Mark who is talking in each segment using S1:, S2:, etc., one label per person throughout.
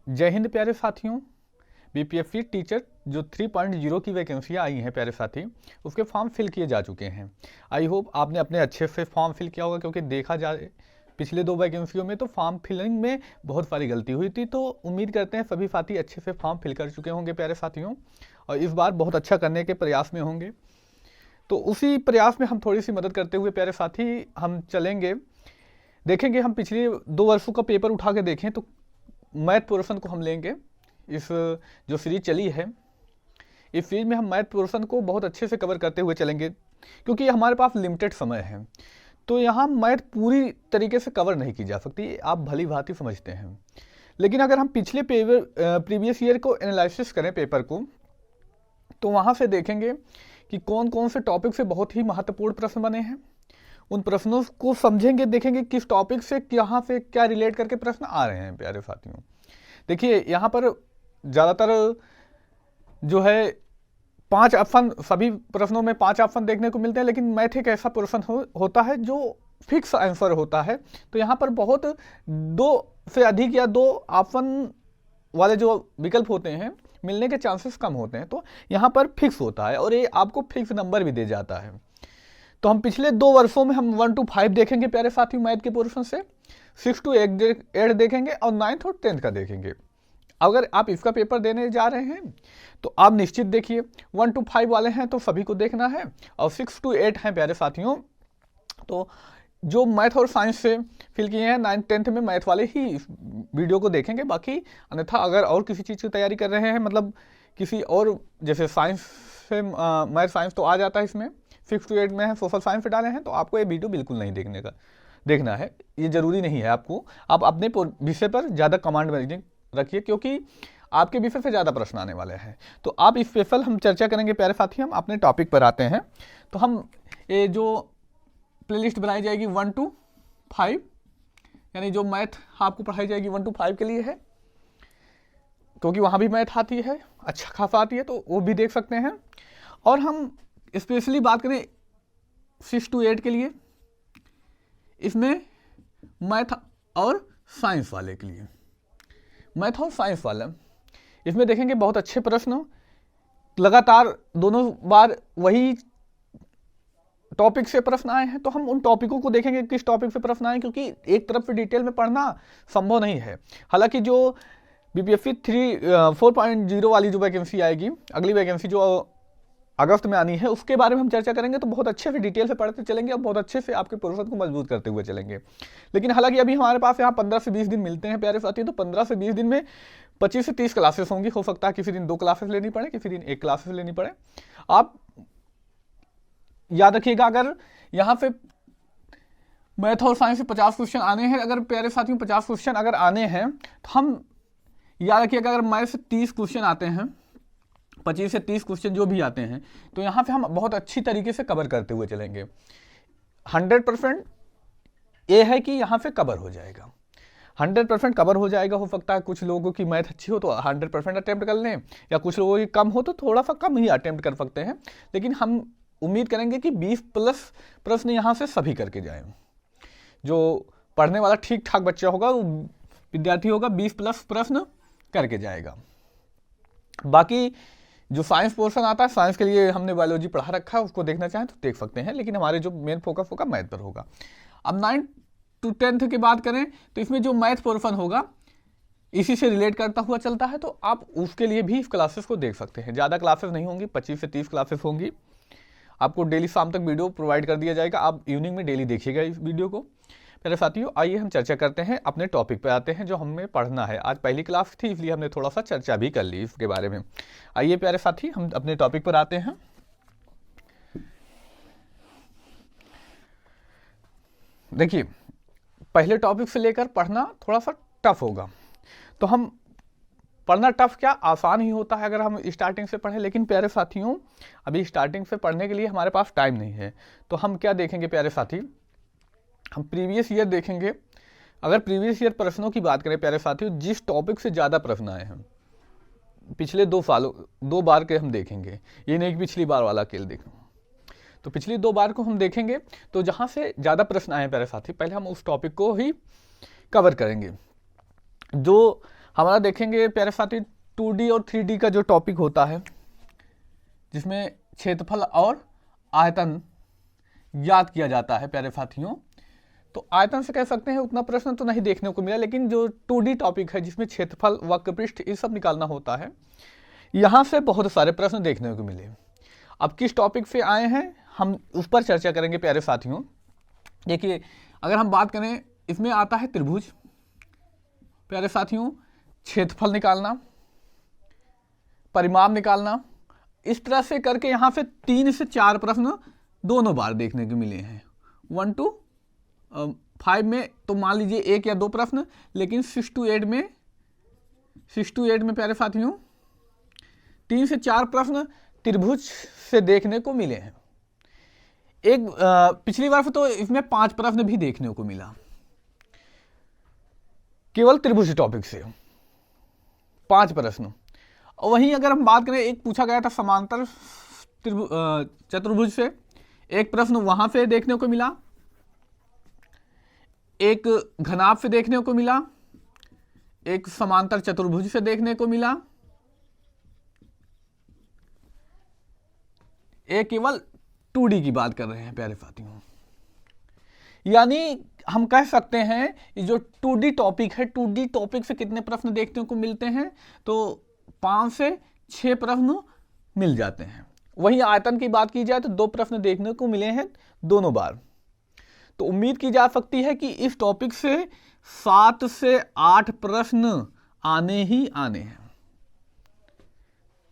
S1: जय हिंद प्यारे साथियों। बीपीएससी टीचर जो 3.0 की वैकेंसियाँ आई हैं प्यारे साथी, उसके फॉर्म फिल किए जा चुके हैं। आई होप आपने अपने अच्छे से फॉर्म फिल किया होगा, क्योंकि देखा जाए पिछले 2 वैकेंसियों में तो फॉर्म फिलिंग में बहुत सारी गलती हुई थी। तो उम्मीद करते हैं सभी साथी अच्छे से फॉर्म फिल कर चुके होंगे प्यारे साथियों, और इस बार बहुत अच्छा करने के प्रयास में होंगे। तो उसी प्रयास में हम थोड़ी सी मदद करते हुए प्यारे साथी हम चलेंगे, देखेंगे। हम पिछले 2 वर्षों का पेपर उठा के देखें तो मैथ पोर्शन को हम लेंगे। इस जो सीरीज चली है, इस सीरीज में हम मैथ पोर्शन को बहुत अच्छे से कवर करते हुए चलेंगे, क्योंकि हमारे पास लिमिटेड समय है। तो यहाँ मैथ पूरी तरीके से कवर नहीं की जा सकती, आप भली भांति समझते हैं। लेकिन अगर हम पिछले प्रीवियस ईयर को एनालिसिस करें पेपर को, तो वहाँ से देखेंगे कि कौन कौन से टॉपिक से बहुत ही महत्वपूर्ण प्रश्न बने हैं। उन प्रश्नों को समझेंगे, देखेंगे किस टॉपिक से कहाँ से क्या रिलेट करके प्रश्न आ रहे हैं प्यारे साथियों। देखिए यहाँ पर ज़्यादातर जो है 5 ऑप्शन, सभी प्रश्नों में 5 ऑप्शन देखने को मिलते हैं, लेकिन मैथ एक ऐसा प्रश्न होता है जो फिक्स आंसर होता है। तो यहाँ पर बहुत 2 से अधिक या 2 ऑप्शन वाले जो विकल्प होते हैं मिलने के चांसेस कम होते हैं। तो यहाँ पर फिक्स होता है और ये आपको फिक्स नंबर भी दे जाता है। तो हम पिछले 2 वर्षों में हम 1 to 5 देखेंगे प्यारे साथियों मैथ के पोर्शन से, 6 to 8 देखेंगे और 9th और 10th का देखेंगे। अगर आप इसका पेपर देने जा रहे हैं तो आप निश्चित देखिए 1 to 5 वाले हैं तो सभी को देखना है, और 6 to 8 हैं प्यारे साथियों तो जो मैथ और साइंस से फिल किए हैं 9th 10th में मैथ वाले ही वीडियो को देखेंगे। बाकी अन्यथा अगर और किसी चीज़ की तैयारी कर रहे हैं, मतलब किसी और, जैसे साइंस से मैथ साइंस तो आ जाता है इसमें, 6 to 8 में है, सोशल साइंस पे डाले हैं, तो आपको ये वीडियो बिल्कुल नहीं देखना है। ये ज़रूरी नहीं है आपको, आप अपने विषय पर ज़्यादा कमांड में रखिए, क्योंकि आपके विषय से ज़्यादा प्रश्न आने वाले हैं। तो आप इस स्पेशल हम चर्चा करेंगे प्यारे साथी। हम अपने टॉपिक पर आते हैं। तो हम ये जो प्लेलिस्ट बनाई जाएगी 1 to 5, यानी जो मैथ आपको पढ़ाई जाएगी 1 to 5 के लिए है, क्योंकि वहाँ भी मैथ आती है, अच्छा खासा आती है, तो वो भी देख सकते हैं। और हम स्पेशली बात करें 6 to 8 के लिए, इसमें मैथ और साइंस वाले के लिए, मैथ और साइंस वाला इसमें देखेंगे बहुत अच्छे प्रश्न लगातार दोनों बार वही टॉपिक से प्रश्न आए हैं। तो हम उन टॉपिकों को देखेंगे किस टॉपिक से प्रश्न आए, क्योंकि एक तरफ से डिटेल में पढ़ना संभव नहीं है। हालांकि जो बीपीएससी 4.0 वाली जो वैकेंसी आएगी, अगली वैकेंसी जो अगस्त में आनी है, उसके बारे में हम चर्चा करेंगे। तो बहुत अच्छे से डिटेल से पढ़ते चलेंगे और बहुत अच्छे से आपके पोर्शन को मजबूत करते हुए चलेंगे। लेकिन हालांकि अभी हमारे पास यहाँ 15 से 20 दिन मिलते हैं प्यारे साथी। तो 15 से 20 दिन में 25 से 30 क्लासेस होंगी। हो सकता है किसी दिन 2 क्लासेस लेनी पड़े, किसी दिन 1 क्लासेस लेनी पड़े। आप याद रखिएगा, अगर यहाँ से मैथ और साइंस से 50 क्वेश्चन आने हैं, अगर प्यारे साथियों 50 क्वेश्चन अगर आने हैं, तो हम याद रखिएगा अगर मैथ से 30 क्वेश्चन आते हैं, 25 से 30 क्वेश्चन जो भी आते हैं, तो यहाँ पे हम बहुत अच्छी तरीके से कवर करते हुए चलेंगे। 100% ये है कि यहाँ पे कवर हो जाएगा, 100% कवर हो जाएगा। हो सकता है कुछ लोगों की मैथ अच्छी हो तो 100% अटेम्प्ट कर लें, या कुछ लोगों की कम हो तो थोड़ा सा कम ही अटेम्प्ट कर सकते हैं। लेकिन हम उम्मीद करेंगे कि 20+ प्रश्न यहाँ से सभी करके जाएं। जो पढ़ने वाला ठीक ठाक बच्चा होगा, विद्यार्थी होगा, 20+ प्रश्न करके जाएगा। बाकी जो साइंस पोर्शन आता है, साइंस के लिए हमने बायोलॉजी पढ़ा रखा है, उसको देखना चाहें तो देख सकते हैं। लेकिन हमारे जो मेन फोकस होगा मैथ पर होगा। अब 9th to 10th की बात करें तो इसमें जो मैथ पोर्शन होगा इसी से रिलेट करता हुआ चलता है। तो आप उसके लिए भी इस क्लासेस को देख सकते हैं। ज़्यादा क्लासेस नहीं होंगी, 25 से 30 क्लासेस होंगी। आपको डेली शाम तक वीडियो प्रोवाइड कर दिया जाएगा। आप इवनिंग में डेली देखिएगा इस वीडियो को। मेरे साथियों, आइए हम चर्चा करते हैं, अपने टॉपिक पे आते हैं जो हमें पढ़ना है। आज पहली क्लास थी, इसलिए हमने थोड़ा सा चर्चा भी कर ली इसके बारे में। आइए प्यारे साथी, हम अपने टॉपिक पर आते हैं। देखिए, पहले टॉपिक से लेकर पढ़ना थोड़ा सा टफ होगा। तो हम पढ़ना टफ क्या, आसान ही होता है अगर हम स्टार्टिंग से पढ़ें। लेकिन प्यारे साथियों, अभी स्टार्टिंग से पढ़ने के लिए हमारे पास टाइम नहीं है। तो हम क्या देखेंगे प्यारे साथी, हम प्रीवियस ईयर देखेंगे। अगर प्रीवियस ईयर प्रश्नों की बात करें प्यारे साथियों, जिस टॉपिक से ज़्यादा प्रश्न आए हैं पिछले 2 बार के हम देखेंगे। ये नहीं कि पिछली बार वाला केवल देखें, तो पिछली 2 बार को हम देखेंगे। तो जहाँ से ज़्यादा प्रश्न आए हैं प्यारे साथी, पहले हम उस टॉपिक को ही कवर करेंगे जो हमारा देखेंगे प्यारे साथी 2D और 3D का जो टॉपिक होता है, जिसमें क्षेत्रफल और आयतन याद किया जाता है प्यारे साथियों। तो आयतन से कह सकते हैं उतना प्रश्न तो नहीं देखने को मिला, लेकिन जो 2D टॉपिक है जिसमें क्षेत्रफल, वक्रपृष्ठ, ये सब निकालना होता है, यहाँ से बहुत सारे प्रश्न देखने को मिले। अब किस टॉपिक से आए हैं हम उस पर चर्चा करेंगे प्यारे साथियों। देखिए, अगर हम बात करें, इसमें आता है त्रिभुज प्यारे साथियों, क्षेत्रफल निकालना, परिमाप निकालना, इस तरह से करके यहाँ से 3 से 4 प्रश्न दोनों बार देखने को मिले हैं। 1 to 5 में तो मान लीजिए 1 या 2 प्रश्न, लेकिन 6 to 8 में प्यारे साथियों 3 से 4 प्रश्न त्रिभुज से देखने को मिले हैं। एक पिछली बार तो इसमें 5 प्रश्न भी देखने को मिला, केवल त्रिभुज टॉपिक से 5 प्रश्न। और वहीं अगर हम बात करें, एक पूछा गया था समांतर चतुर्भुज से, एक प्रश्न वहां से देखने को मिला, एक घनाभ से देखने को मिला, एक समांतर चतुर्भुज से देखने को मिला, एक केवल 2D की बात कर रहे हैं प्यारे साथियों। यानी हम कह सकते हैं जो 2D टॉपिक है, 2D टॉपिक से कितने प्रश्न देखने को मिलते हैं, तो 5 से 6 प्रश्न मिल जाते हैं। वहीं आयतन की बात की जाए तो 2 प्रश्न देखने को मिले हैं दोनों बार। तो उम्मीद की जा सकती है कि इस टॉपिक से 7 से 8 प्रश्न आने ही आने हैं।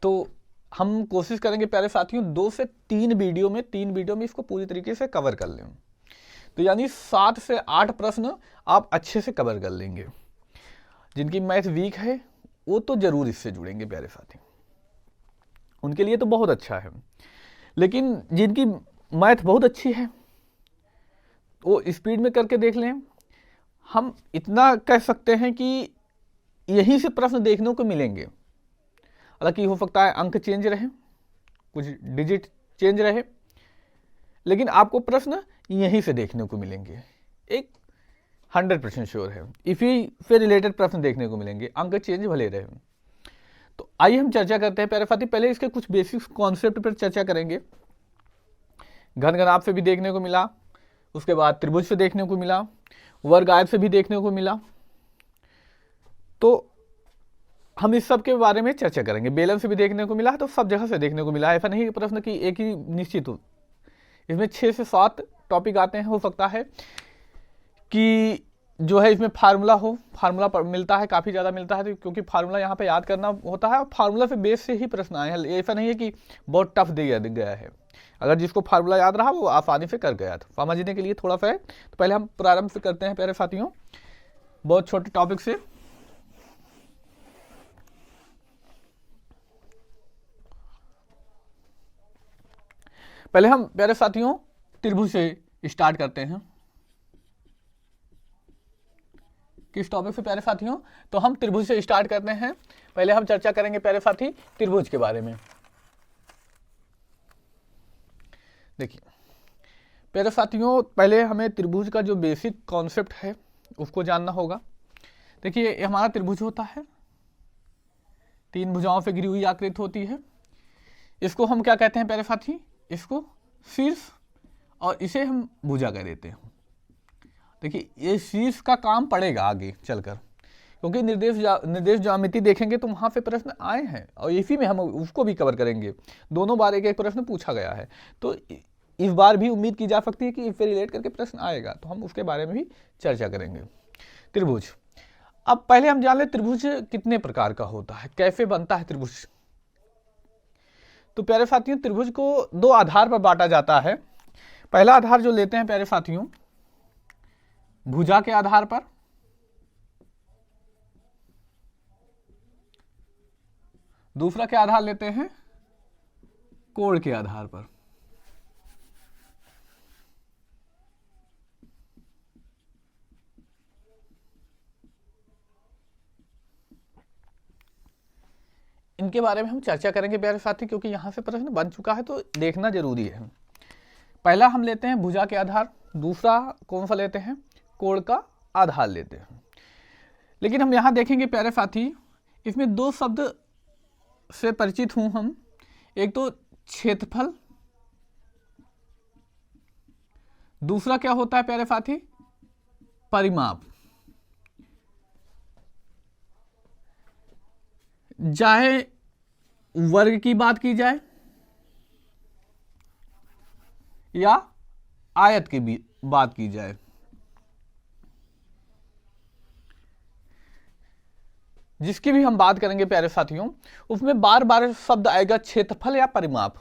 S1: तो हम कोशिश करेंगे प्यारे साथियों 2 से 3 वीडियो में इसको पूरी तरीके से कवर कर लें। तो यानी 7 से 8 प्रश्न आप अच्छे से कवर कर लेंगे। जिनकी मैथ वीक है वो तो जरूर इससे जुड़ेंगे प्यारे साथी, उनके लिए तो बहुत अच्छा है। लेकिन जिनकी मैथ बहुत अच्छी है वो स्पीड में करके देख लें। हम इतना कह सकते हैं कि यहीं से प्रश्न देखने को मिलेंगे। हालांकि हो सकता है अंक चेंज रहे, कुछ डिजिट चेंज रहे, लेकिन आपको प्रश्न यहीं से देखने को मिलेंगे। एक 100% श्योर है, इसी से रिलेटेड प्रश्न देखने को मिलेंगे, अंक चेंज भले रहे। तो आइए हम चर्चा करते हैं प्यारे साथी। पहले इसके कुछ बेसिक कॉन्सेप्ट पर चर्चा करेंगे। घनाभ से भी देखने को मिला, उसके बाद त्रिभुज से देखने को मिला, वर्ग आयत से भी देखने को मिला। तो हम इस सब के बारे में चर्चा करेंगे। बेलन से भी देखने को मिला है, तो सब जगह से देखने को मिला है। ऐसा नहीं प्रश्न की एक ही निश्चित हो, इसमें 6 से 7 टॉपिक आते हैं। हो सकता है कि जो है इसमें फार्मूला मिलता है, काफ़ी ज़्यादा मिलता है, क्योंकि फार्मूला यहाँ पे याद करना होता है और फार्मूला से बेस से ही प्रश्न आए हैं। ऐसा नहीं है कि बहुत टफ दिया गया है। अगर जिसको फार्मूला याद रहा वो आसानी से कर गया था। समझने के लिए थोड़ा सा है। तो पहले हम प्रारंभ से करते हैं प्यारे साथियों, बहुत छोटे टॉपिक से। पहले हम प्यारे साथियों त्रिभुज से स्टार्ट करते हैं। किस टॉपिक से प्यारे साथियों? तो हम त्रिभुज से स्टार्ट करते हैं। पहले हम चर्चा करेंगे प्यारे साथी त्रिभुज के बारे में। देखिए प्यारे साथियों, पहले हमें त्रिभुज का जो बेसिक कॉन्सेप्ट है उसको जानना होगा। देखिए ये हमारा त्रिभुज होता है, 3 भुजाओं से घिरी हुई आकृति होती है। इसको हम क्या कहते हैं प्यारे साथी? इसको शीर्ष, और इसे हम भुजा कह देते हैं। देखिए ये शीर्ष का काम पड़ेगा आगे चलकर, क्योंकि निर्देश ज्यामिति देखेंगे तो वहाँ पे प्रश्न आए हैं और इसी में हम उसको भी कवर करेंगे। दोनों बार एक एक प्रश्न पूछा गया है, तो इस बार भी उम्मीद की जा सकती है कि इससे रिलेट करके प्रश्न आएगा, तो हम उसके बारे में भी चर्चा करेंगे। त्रिभुज, अब पहले हम जान लें त्रिभुज कितने प्रकार का होता है, कैसे बनता है त्रिभुज। तो प्यारे साथियों त्रिभुज को 2 आधार पर बांटा जाता है। पहला आधार जो लेते हैं प्यारे साथियों भुजा के आधार पर, दूसरा के आधार लेते हैं कोण के आधार पर। इनके बारे में हम चर्चा करेंगे प्यारे साथी, क्योंकि यहां से प्रश्न बन चुका है तो देखना जरूरी है। पहला हम लेते हैं भुजा के आधार, दूसरा कौन सा लेते हैं? कोण का आधार लेते हैं। लेकिन हम यहाँ देखेंगे प्यारे साथी, इसमें दो शब्द से परिचित हूं हम। एक तो क्षेत्रफल, दूसरा क्या होता है प्यारे साथी, परिमाप। चाहे वर्ग की बात की जाए या आयत की भी बात की जाए, जिसकी भी हम बात करेंगे प्यारे साथियों, उसमें बार बार शब्द आएगा क्षेत्रफल या परिमाप।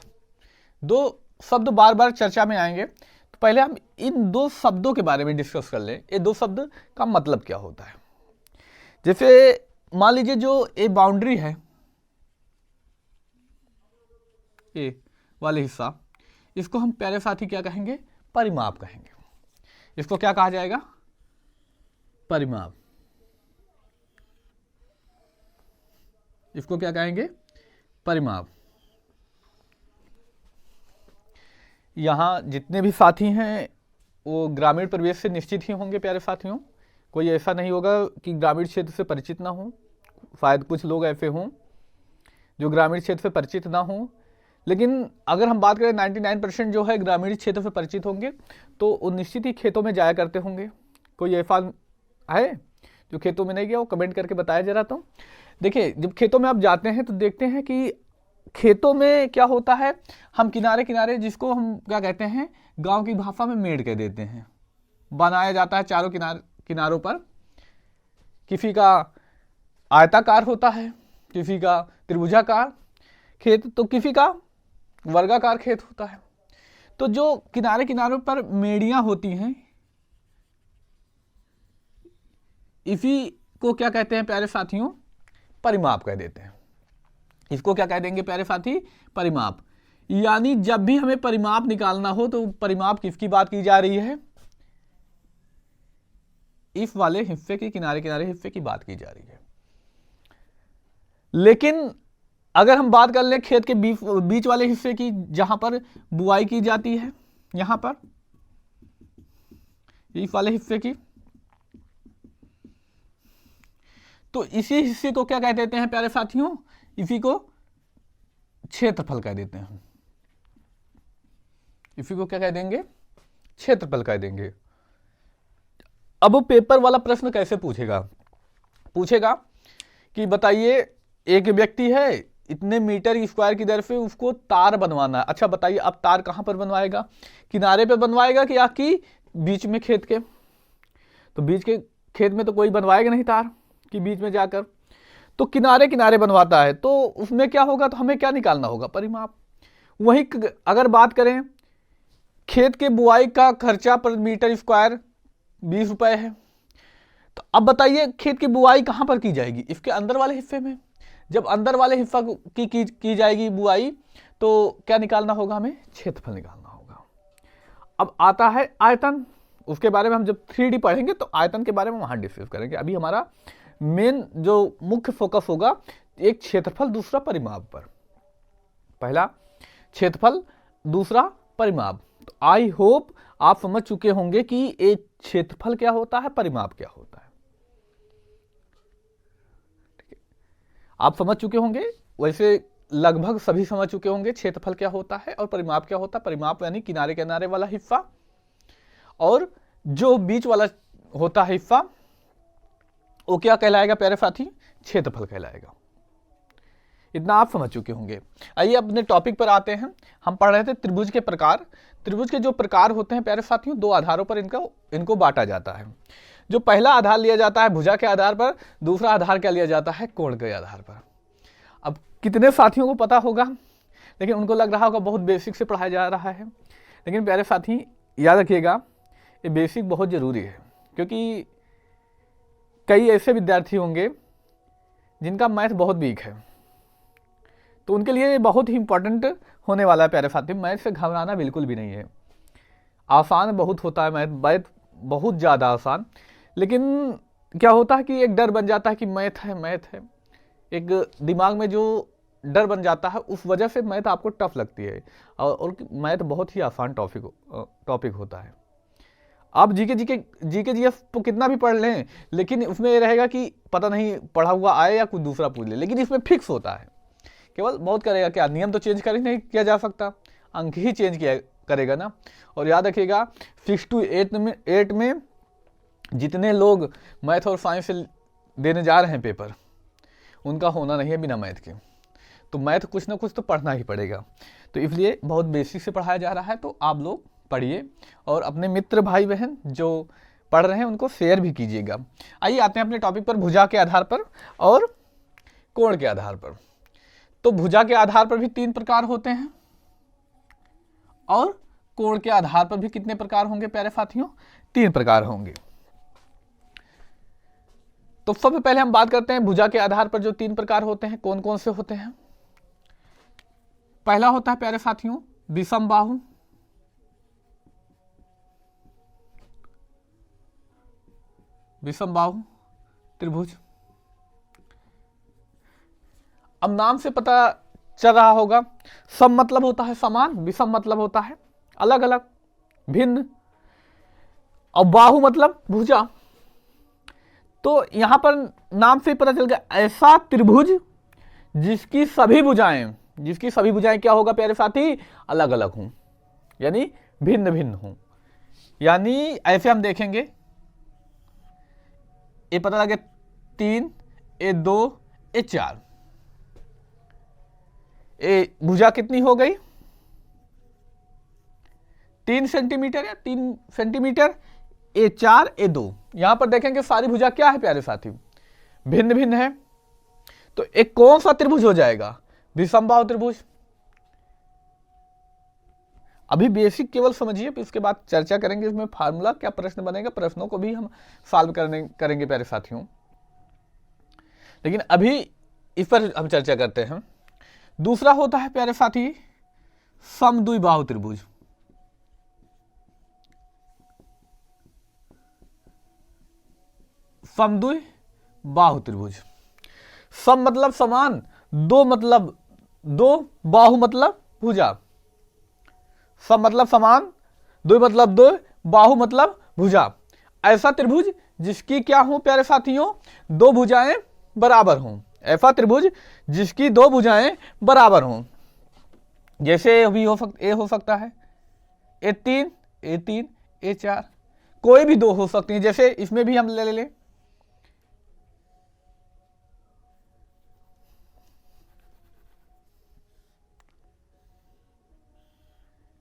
S1: दो शब्द बार बार चर्चा में आएंगे। तो पहले हम इन दो शब्दों के बारे में डिस्कस कर लें। ये दो शब्द का मतलब क्या होता है। जैसे मान लीजिए जो ये बाउंड्री है, ये वाले हिस्सा, इसको हम प्यारे साथी क्या कहेंगे, परिमाप कहेंगे। इसको क्या कहा जाएगा, परिमाप। इसको क्या कहेंगे, परिमाप। यहां जितने भी साथी हैं वो ग्रामीण परिवेश से निश्चित ही होंगे प्यारे साथियों। कोई ऐसा नहीं होगा कि ग्रामीण क्षेत्र से परिचित ना हो। शायद कुछ लोग ऐसे हों जो ग्रामीण क्षेत्र से परिचित ना हों, लेकिन अगर हम बात करें 99% जो है ग्रामीण क्षेत्र से परिचित होंगे, तो वो निश्चित ही खेतों में जाया करते होंगे। कोई ऐसा है जो खेतों में नहीं गया, वो कमेंट करके बताया जरा। तो देखिए, जब खेतों में आप जाते हैं तो देखते हैं कि खेतों में क्या होता है, हम किनारे किनारे, जिसको हम क्या कहते हैं, गांव की भाषा में मेड़ कह देते हैं, बनाया जाता है चारों किनारों पर। किसी का आयताकार होता है, किसी का त्रिभुजाकार खेत, तो किसी का वर्गाकार खेत होता है। तो जो किनारे किनारों पर मेड़ियां होती हैं, इसी को क्या कहते हैं प्यारे साथियों, परिमाप कह देते हैं। इसको क्या कह देंगे प्यारे साथी, परिमाप। यानी जब भी हमें परिमाप निकालना हो तो परिमाप किसकी बात की जा रही है, इस वाले हिस्से के किनारे किनारे हिस्से की बात की जा रही है। लेकिन अगर हम बात कर लें खेत के बीच वाले हिस्से की, जहां पर बुआई की जाती है, यहां पर इस वाले हिस्से की, तो इसी हिस्से को क्या कह देते हैं प्यारे साथियों, इसी को क्षेत्रफल कह देते हैं। इसी को क्या कह देंगे, क्षेत्रफल कह देंगे। अब वो पेपर वाला प्रश्न कैसे पूछेगा कि बताइए, एक व्यक्ति है, इतने मीटर स्क्वायर की दर से उसको तार बनवाना है। अच्छा बताइए, अब तार कहां पर बनवाएगा, किनारे पे बनवाएगा कि आखिर बीच में खेत के? तो बीच के खेत में तो कोई बनवाएगा नहीं तार कि बीच में जाकर, तो किनारे किनारे बनवाता है। तो उसमें क्या होगा, तो हमें क्या निकालना होगा, परिमाप। वहीं अगर बात करें, खेत के बुआई का खर्चा पर मीटर स्क्वायर 20 रुपए है। तो अब बताइए, खेत की बुआई कहां पर की जाएगी, इसके अंदर वाले हिस्से में। जब अंदर वाले हिस्सा की जाएगी बुआई, तो क्या निकालना होगा, हमें क्षेत्रफल निकालना होगा। अब आता है आयतन। उसके बारे में हम जब 3D पढ़ेंगे तो आयतन के बारे में वहां डिस्कस करेंगे। अभी हमारा मेन जो मुख्य फोकस होगा, एक क्षेत्रफल, दूसरा परिमाप पर। पहला क्षेत्रफल, दूसरा परिमाप। तो आई होप आप समझ चुके होंगे कि एक क्षेत्रफल क्या होता है, परिमाप क्या होता है। आप समझ चुके होंगे, वैसे लगभग सभी समझ चुके होंगे क्षेत्रफल क्या होता है और परिमाप क्या होता है। परिमाप यानी किनारे किनारे वाला हिस्सा, और जो बीच वाला होता है हिस्सा, वो क्या कहलाएगा प्यारे साथी, क्षेत्रफल कहलाएगा। इतना आप समझ चुके होंगे। आइए अपने टॉपिक पर आते हैं। हम पढ़ रहे थे त्रिभुज के प्रकार। त्रिभुज के जो प्रकार होते हैं प्यारे साथियों, दो आधारों पर इनको बांटा जाता है। जो पहला आधार लिया जाता है भुजा के आधार पर, दूसरा आधार क्या लिया जाता है, कोण के आधार पर। अब कितने साथियों को पता होगा, लेकिन उनको लग रहा होगा बहुत बेसिक से पढ़ाया जा रहा है। लेकिन प्यारे साथी याद रखिएगा, ये बेसिक बहुत जरूरी है, क्योंकि कई ऐसे विद्यार्थी होंगे जिनका मैथ बहुत वीक है, तो उनके लिए बहुत ही इंपॉर्टेंट होने वाला है प्यारे साथी। मैथ से घबराना बिल्कुल भी नहीं है। आसान बहुत होता है मैथ बहुत ज़्यादा आसान। लेकिन क्या होता है कि एक डर बन जाता है कि मैथ है, एक दिमाग में जो डर बन जाता है, उस वजह से मैथ आपको टफ लगती है। और मैथ बहुत ही आसान टॉपिक होता है। आप जीके जीएस तो कितना भी पढ़ लें, लेकिन उसमें ये रहेगा कि पता नहीं पढ़ा हुआ आए या कुछ दूसरा पूछ ले, लेकिन इसमें फिक्स होता है। केवल बहुत करेगा क्या, नियम तो चेंज कर ही नहीं किया जा सकता, अंक ही चेंज किया करेगा ना। और याद रखिएगा 6 to 8 में जितने लोग मैथ और साइंस से देने जा रहे हैं पेपर, उनका होना नहीं है बिना मैथ के। तो मैथ कुछ ना कुछ तो पढ़ना ही पड़ेगा, तो इसलिए बहुत बेसिक से पढ़ाया जा रहा है। तो आप लोग पढ़िए और अपने मित्र भाई बहन जो पढ़ रहे हैं उनको शेयर भी कीजिएगा। आइए आते हैं अपने टॉपिक पर, भुजा के आधार पर और कोण के आधार पर। तो भुजा के आधार पर भी 3 प्रकार होते हैं और कोण के आधार पर भी कितने प्रकार होंगे प्यारे साथियों? 3 प्रकार होंगे। तो सबसे पहले हम बात करते हैं भुजा के आधार पर जो 3 प्रकार होते हैं कौन कौन से होते हैं। पहला होता है प्यारे साथियों विषम बाहु, विषम बाहु त्रिभुज। अब नाम से पता चल रहा होगा, सम मतलब होता है समान, विषम मतलब होता है अलग अलग भिन्न, और बाहु मतलब भुजा। तो यहां पर नाम से पता चल गया ऐसा त्रिभुज जिसकी सभी भुजाएं क्या होगा प्यारे साथी? अलग अलग हों, यानी भिन्न भिन्न हों। यानी ऐसे हम देखेंगे, ये पता लगे 3, ये 2, ये 4, ये भुजा कितनी हो गई? 3 सेंटीमीटर या 3 सेंटीमीटर, ये 4, ये 2। यहां पर देखेंगे सारी भुजा क्या है प्यारे साथी? भिन्न भिन्न है। तो एक कौन सा त्रिभुज हो जाएगा? विषमबाहु त्रिभुज। अभी बेसिक केवल समझिए, फिर उसके बाद चर्चा करेंगे इसमें फार्मूला क्या प्रश्न बनेगा, प्रश्नों को भी हम सॉल्व करेंगे प्यारे साथियों। लेकिन अभी इस पर हम चर्चा करते हैं। दूसरा होता है प्यारे साथी समद्विबाहु त्रिभुज। समद्विबाहु त्रिभुज, सम मतलब समान, दो मतलब दो, बाहु मतलब भुजा। सम मतलब समान, दो मतलब दो, बाहु मतलब भुजा। ऐसा त्रिभुज जिसकी क्या हो प्यारे साथियों? 2 भुजाएं बराबर हों। ऐसा त्रिभुज जिसकी 2 भुजाएं बराबर हों। जैसे अभी हो सकता है A3, A3, A4, कोई भी 2 हो सकती हैं। जैसे इसमें भी हम ले लें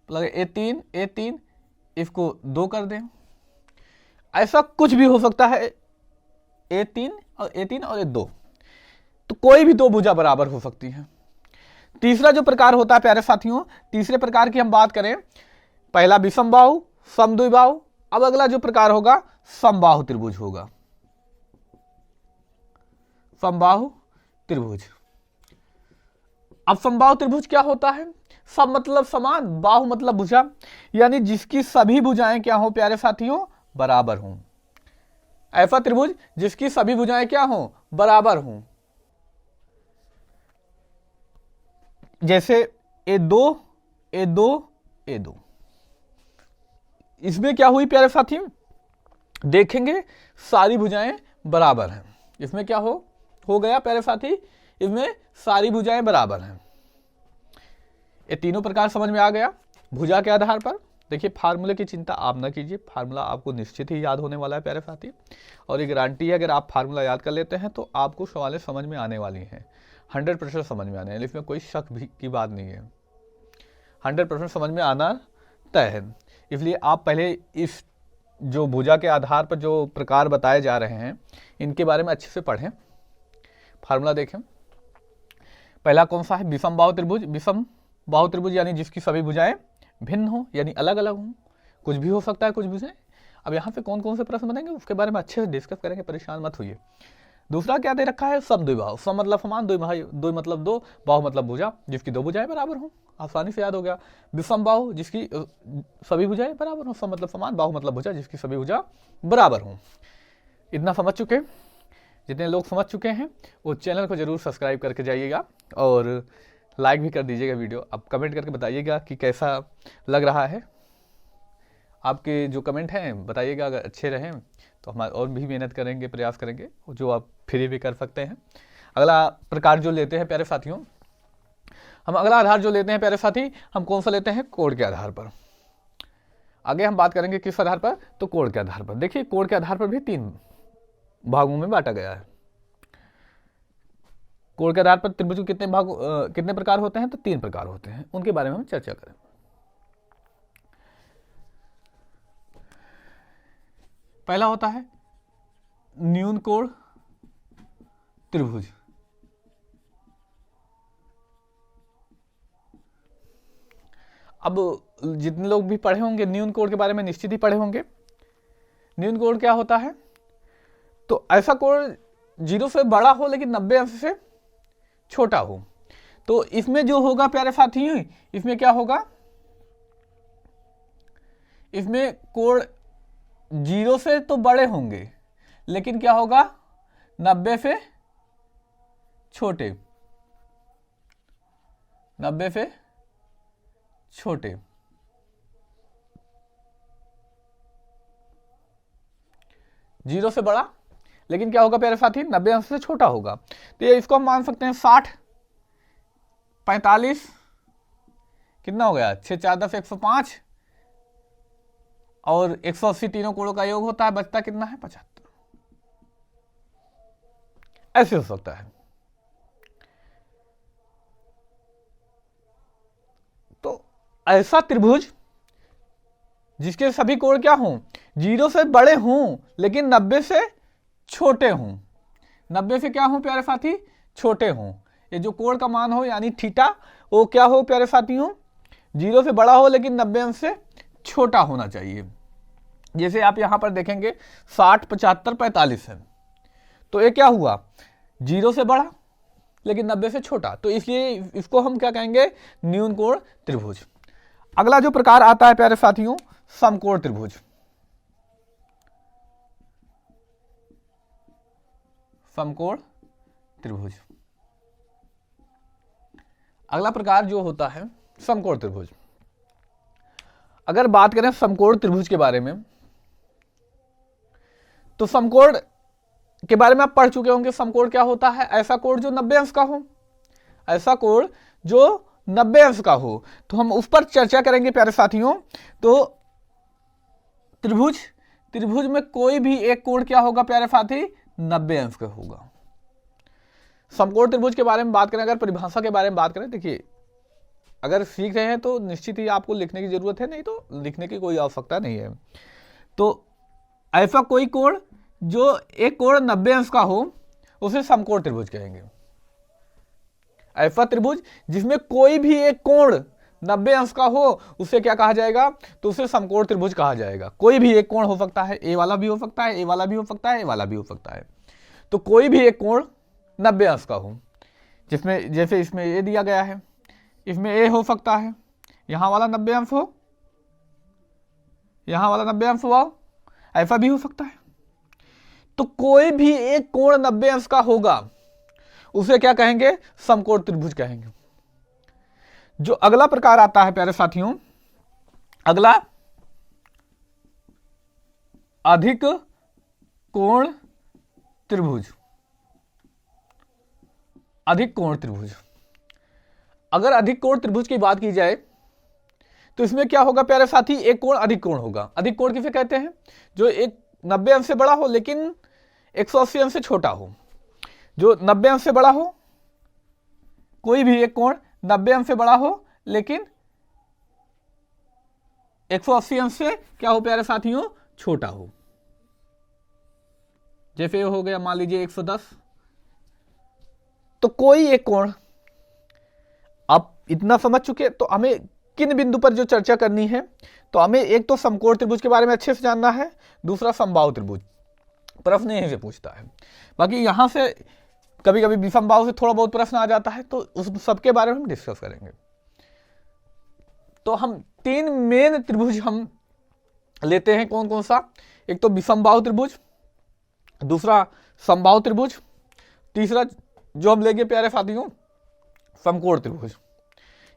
S1: A3, A3, इसको 2 कर दें। ऐसा कुछ भी हो सकता है, A3 और A2, तो कोई भी 2 भुजा बराबर हो सकती है। तीसरा जो प्रकार होता है प्यारे साथियों, तीसरे प्रकार की हम बात करें, पहला विषमबाहु, समद्विबाहु, अब अगला जो प्रकार होगा समबाहु त्रिभुज होगा। समबाहु त्रिभुज। अब समबाहु त्रिभुज क्या होता है? सम मतलब समान, बाहु मतलब भुजा, यानी जिसकी सभी भुजाएं क्या हो प्यारे साथियों? बराबर हों। ऐसा त्रिभुज जिसकी सभी भुजाएं क्या हो? बराबर हों। जैसे A2, A2, A2, इसमें क्या हुई प्यारे साथियों? देखेंगे सारी भुजाएं बराबर हैं। इसमें क्या हो गया प्यारे साथी? इसमें सारी भुजाएं बराबर हैं। ये तीनों प्रकार समझ में आ गया भुजा के आधार पर। देखिए फार्मूले की चिंता आप ना कीजिए, फार्मूला आपको निश्चित ही याद होने वाला है प्यारे साथी, और ये गारंटी है अगर आप फार्मूला याद कर लेते हैं तो आपको सवालें समझ में आने वाली हैं, 100% समझ में आने हैं, इसमें कोई शक भी की बात नहीं है, 100% समझ में आना तय है। इसलिए आप पहले इस जो भुजा के आधार पर जो प्रकार बताए जा रहे हैं इनके बारे में अच्छे से पढ़ें, फार्मूला देखें। पहला कौन सा है? विषमबाहु त्रिभुज। विषमबाहु त्रिभुज यानी जिसकी सभी भुजाएं भिन्न हो, यानी अलग अलग हो, कुछ भी हो सकता है कुछ भुजाएं। अब यहाँ पे कौन कौन से प्रश्न बनेंगे उसके बारे में अच्छे से डिस्कस करेंगे, परेशान मत होइए। दूसरा क्या दे रखा है? समद्विबाहु। सम मतलब समान, दो मतलब दो, बाहु मतलब भुजा जिसकी 2 भुजाएं बराबर हो, आसानी से याद हो गया। विषमबाहु जिसकी सभी भुजाएं बराबर हो, सम मतलब समान, बाहु मतलब भुजा जिसकी सभी भुजा बराबर हो। इतना समझ चुके? जितने लोग समझ चुके हैं वो चैनल को जरूर सब्सक्राइब करके जाइएगा और लाइक भी कर दीजिएगा वीडियो। अब कमेंट करके बताइएगा कि कैसा लग रहा है, आपके जो कमेंट हैं बताइएगा, अगर अच्छे रहें तो हम और भी मेहनत करेंगे, प्रयास करेंगे, जो आप फ्री भी कर सकते हैं। अगला प्रकार जो लेते हैं प्यारे साथियों, हम अगला आधार जो लेते हैं प्यारे साथी, हम कौन सा लेते हैं? कोड के आधार पर। आगे हम बात करेंगे किस आधार पर? तो कोड के आधार पर। देखिए कोड के आधार पर भी 3 भागों में बांटा गया है। कोड के आधार पर त्रिभुज के कितने प्रकार होते हैं? तो 3 प्रकार होते हैं, उनके बारे में हम चर्चा करें। पहला होता है न्यून कोण त्रिभुज। अब जितने लोग भी पढ़े होंगे न्यून कोण के बारे में निश्चित ही पढ़े होंगे। न्यून कोण क्या होता है? तो ऐसा कोण 0 से बड़ा हो लेकिन 90 अंश से छोटा हो। तो इसमें जो होगा प्यारे साथियों, इसमें क्या होगा? इसमें कोण 0 से तो बड़े होंगे लेकिन क्या होगा? 90 से छोटे, 90 से छोटे। जीरो से बड़ा लेकिन क्या होगा प्यारे साथी? 90 अंश से छोटा होगा। तो ये इसको हम मान सकते हैं 60, 45, कितना हो गया? 6 4 10 105 और 180 तीनों कोणों का योग होता है, बचता कितना है? 75। ऐसे हो सकता है। तो ऐसा त्रिभुज जिसके सभी कोण क्या हों? 0 से बड़े हों लेकिन 90 से छोटे हों। 90 से क्या हों प्यारे साथी? छोटे हों। ये जो कोण का मान हो यानी थीटा, वो क्या हो प्यारे साथियों? 0 से बड़ा हो लेकिन 90 अंश से छोटा होना चाहिए। जैसे आप यहां पर देखेंगे 60, 75, 45 है, तो ये क्या हुआ? 0 से बड़ा लेकिन 90 से छोटा, तो इसलिए इसको हम क्या कहेंगे? न्यून कोण त्रिभुज। अगला जो प्रकार आता है प्यारे साथियों, समकोण त्रिभुज। समकोण त्रिभुज अगला प्रकार जो होता है समकोण त्रिभुज। अगर बात करें समकोण त्रिभुज के बारे में, तो समकोण के बारे में आप पढ़ चुके होंगे। समकोण क्या होता है? ऐसा कोण जो 90 अंश का हो, ऐसा कोण जो 90 अंश का हो। तो हम उस पर चर्चा करेंगे प्यारे साथियों। तो त्रिभुज में कोई भी एक कोण क्या होगा प्यारे साथी? 90 अंश का होगा। समकोण त्रिभुज के बारे में बात करें, अगर परिभाषा के बारे में बात करें, देखिए अगर सीख रहे हैं तो निश्चित ही आपको लिखने की जरूरत है, नहीं तो लिखने की कोई आवश्यकता नहीं है। तो ऐसा कोई कोण जो एक कोण 90 अंश का हो उसे समकोण त्रिभुज कहेंगे। ऐसा त्रिभुज जिसमें कोई भी एक कोण 90 अंश का हो उसे क्या कहा जाएगा? तो उसे समकोण त्रिभुज कहा जाएगा। कोई भी एक कोण हो सकता है, ए वाला भी हो सकता है, ए वाला भी हो सकता है, ए वाला भी हो सकता है। तो कोई भी एक कोण 90 अंश का हो, जिसमें जैसे इसमें ए दिया गया है, इसमें ए हो सकता है, यहां वाला 90 अंश हो, यहां वाला 90 अंश हो, ऐसा भी हो सकता है। तो कोई भी एक कोण 90 अंश का होगा उसे क्या कहेंगे? समकोण त्रिभुज कहेंगे। जो अगला प्रकार आता है प्यारे साथियों, अगला अधिक कोण त्रिभुज। अधिक कोण त्रिभुज। अगर अधिक कोण त्रिभुज की बात की जाए तो इसमें क्या होगा प्यारे साथी? एक कोण अधिक कोण होगा। अधिक कोण किसे कहते हैं? जो एक 90 अंश से बड़ा हो लेकिन 180 अंश से छोटा हो। जो 90 अंश से बड़ा हो, कोई भी एक कोण 90 अंश से बड़ा हो लेकिन 180 अंश से क्या हो प्यारे साथियों? छोटा हो। जैसे हो गया मान लीजिए 110। तो कोई एक कोण, आप इतना समझ चुके, तो हमें किन बिंदु पर जो चर्चा करनी है, तो हमें एक तो समकोण त्रिभुज के बारे में अच्छे से जानना है, दूसरा समबाहु त्रिभुज। प्रश्न यहीं से पूछता है। बाकी यहां से कभी कभी विषमबाहु से थोड़ा बहुत प्रश्न आ जाता है, तो उस सबके बारे में हम डिस्कस करेंगे। तो हम 3 मेन त्रिभुज हम लेते हैं। कौन कौन सा? एक तो विषमबाहु त्रिभुज, दूसरा समबाहु त्रिभुज, तीसरा जो हम लेंगे प्यारे साथियों समकोण त्रिभुज।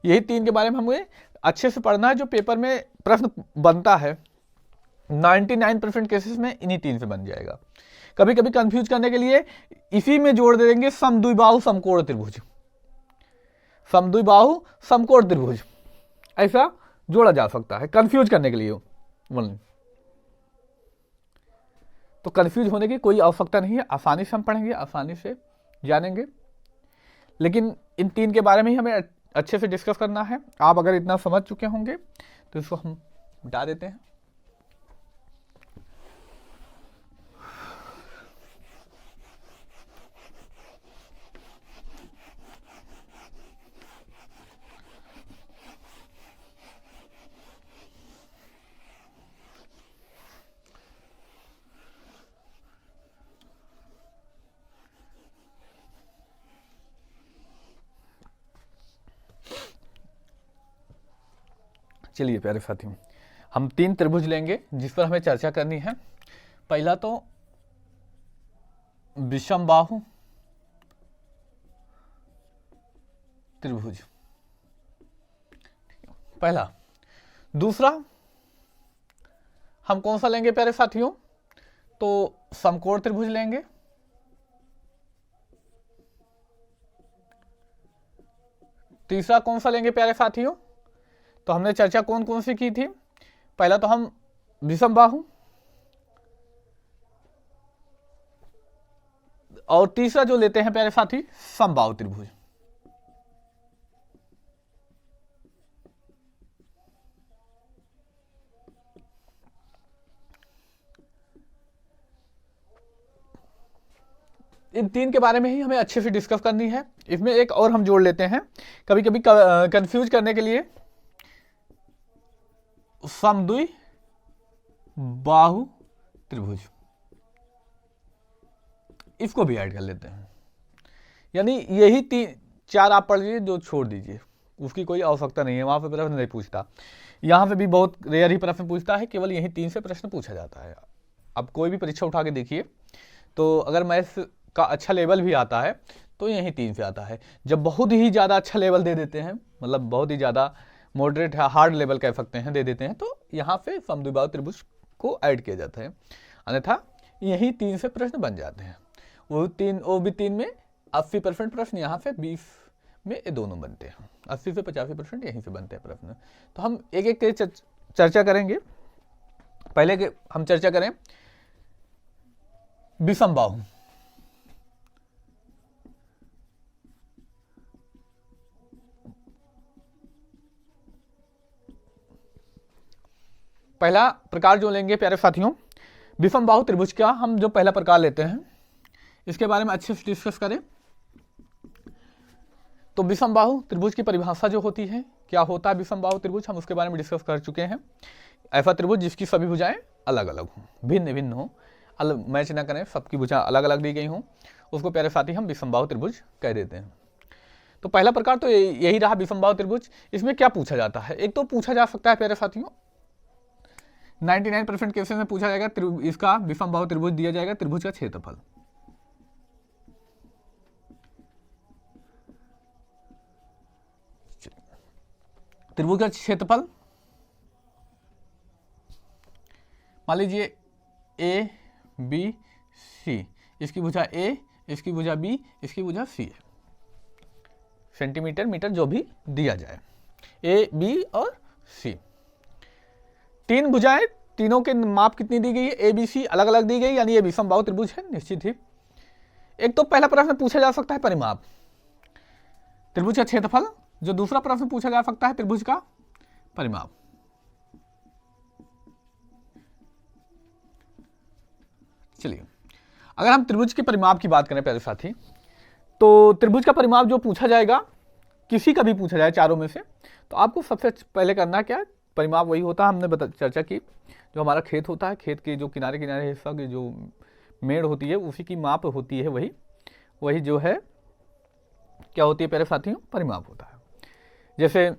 S1: यही 3 के बारे में हमें अच्छे से पढ़ना है, जो पेपर में प्रश्न बनता है 99% केसेस में इन्हीं 3 से बन जाएगा। कभी कभी कंफ्यूज करने के लिए इसी में जोड़ दे देंगे समद्विबाहु समकोण त्रिभुज, समद्विबाहु समकोण त्रिभुज, ऐसा जोड़ा जा सकता है कंफ्यूज करने के लिए। तो कंफ्यूज होने की कोई आवश्यकता नहीं है, आसानी से हम पढ़ेंगे, आसानी से जानेंगे। लेकिन इन 3 के बारे में ही हमें अच्छे से डिस्कस करना है। आप अगर इतना समझ चुके होंगे तो इसको हम मिटा देते हैं। चलिए प्यारे साथियों, हम 3 त्रिभुज लेंगे जिस पर हमें चर्चा करनी है। पहला तो विषमबाहु त्रिभुज, पहला। दूसरा हम कौन सा लेंगे प्यारे साथियों? तो समकोण त्रिभुज लेंगे। तीसरा कौन सा लेंगे प्यारे साथियों? तो हमने चर्चा कौन कौन सी की थी? पहला तो हम विषमबाहु, और तीसरा जो लेते हैं प्यारे साथी समबाहु त्रिभुज। इन 3 के बारे में ही हमें अच्छे से डिस्कस करनी है। इसमें एक और हम जोड़ लेते हैं, कभी कभी कंफ्यूज करने के लिए, समद्विबाहु त्रिभुज, इसको भी ऐड कर लेते हैं। यानी यही 4 आप पढ़ लीजिए, जो छोड़ दीजिए, उसकी कोई आवश्यकता नहीं है, वहां पे प्रश्न नहीं पूछता। यहां पे भी बहुत रेयर ही प्रश्न पूछता है, केवल यही 3 से प्रश्न पूछा जाता है। अब कोई भी परीक्षा उठा के देखिए, तो अगर मैथ्स का अच्छा लेवल भी आता है तो यही 3 से आता है। जब बहुत ही ज़्यादा अच्छा लेवल दे देते हैं, मतलब बहुत ही ज़्यादा मॉडरेट हार्ड लेवल कह सकते हैं, दे देते हैं, तो यहाँ पे समद्विबाहु त्रिभुज को ऐड किया जाता है। अन्यथा यही 3 से प्रश्न बन जाते हैं। वो भी 3 में 80% प्रश्न यहाँ से 20 में ये दोनों बनते हैं। 80 से 85% यहीं से बनते हैं प्रश्न। तो हम एक एक के चर्चा करेंगे। पहले के हम चर्चा करें विषमबाहु। पहला प्रकार जो लेंगे प्यारे साथियों, विषमबाहु त्रिभुज का हम जो पहला प्रकार लेते हैं, इसके बारे में अच्छे से डिस्कस करें। तो विषमबाहु त्रिभुज की परिभाषा जो होती है, क्या होता है विषमबाहु त्रिभुज, हम उसके बारे में डिस्कस कर चुके हैं। ऐसा त्रिभुज जिसकी सभी भुजाएं अलग अलग हों, भिन्न भिन्न हो, अलग मैच ना करें, सबकी भुजा अलग अलग दी गई हों, उसको प्यारे साथी हम विषमबाहु त्रिभुज कह देते हैं। तो पहला प्रकार तो यही रहा विषमबाहु त्रिभुज। इसमें क्या पूछा जाता है? एक तो पूछा जा सकता है प्यारे साथियों, 99% केसेस में पूछा जाएगा, इसका विषमबाहु त्रिभुज दिया जाएगा, त्रिभुज का क्षेत्रफल। त्रिभुज का क्षेत्रफल मान लीजिए ए बी सी, इसकी भुजा ए, इसकी भुजा बी, इसकी भुजा सी है। सेंटीमीटर मीटर जो भी दिया जाए, ए बी और सी, 3 भुजाएं, तीनों के माप कितनी दी गई है? ए बी सी अलग अलग दी गई, यानी ये विषमबाहु त्रिभुज है निश्चित ही। एक तो पहला प्रश्न पूछा जा सकता है परिमाप, त्रिभुज का क्षेत्रफल। जो दूसरा प्रश्न पूछा जा सकता है त्रिभुज का परिमाप। चलिए, अगर हम त्रिभुज के परिमाप की बात करें प्यारे साथी, तो त्रिभुज का परिमाप जो पूछा जाएगा, किसी का भी पूछा जाए चारों में से, तो आपको सबसे पहले करना क्या है? परिमाप वही होता है, हमने चर्चा की, जो हमारा खेत होता है, खेत के जो किनारे किनारे हिस्सा की जो मेड़ होती है, उसी की माप होती है, वही जो है क्या होती है प्यारे साथियों? परिमाप होता है। जैसे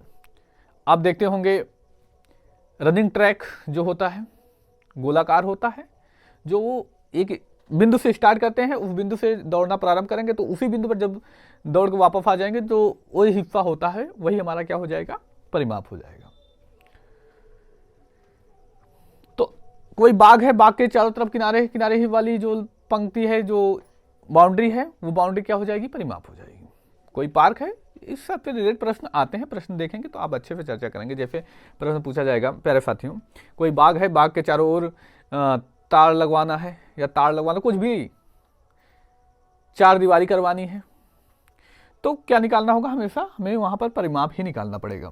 S1: आप देखते होंगे रनिंग ट्रैक जो होता है गोलाकार होता है, जो वो एक बिंदु से स्टार्ट करते हैं, उस बिंदु से दौड़ना प्रारंभ करेंगे, तो उसी बिंदु पर जब दौड़ के वापस आ जाएंगे तो वही हिस्सा होता है, वही हमारा क्या हो जाएगा? परिमाप हो जाएगा। तो कोई बाग है, बाग के चारों तरफ किनारे किनारे ही वाली जो पंक्ति है, जो बाउंड्री है, वो बाउंड्री क्या हो जाएगी, परिमाप हो जाएगी। कोई पार्क है, इस सब से रिलेटेड प्रश्न आते हैं, प्रश्न देखेंगे तो आप अच्छे से चर्चा करेंगे। जैसे प्रश्न पूछा जाएगा प्यारे साथियों, कोई बाग है, बाग के चारों ओर तार लगवाना है या तार लगवाना, कुछ भी चार दीवारी करवानी है, तो क्या निकालना होगा, हमेशा हमें वहां पर परिमाप ही निकालना पड़ेगा।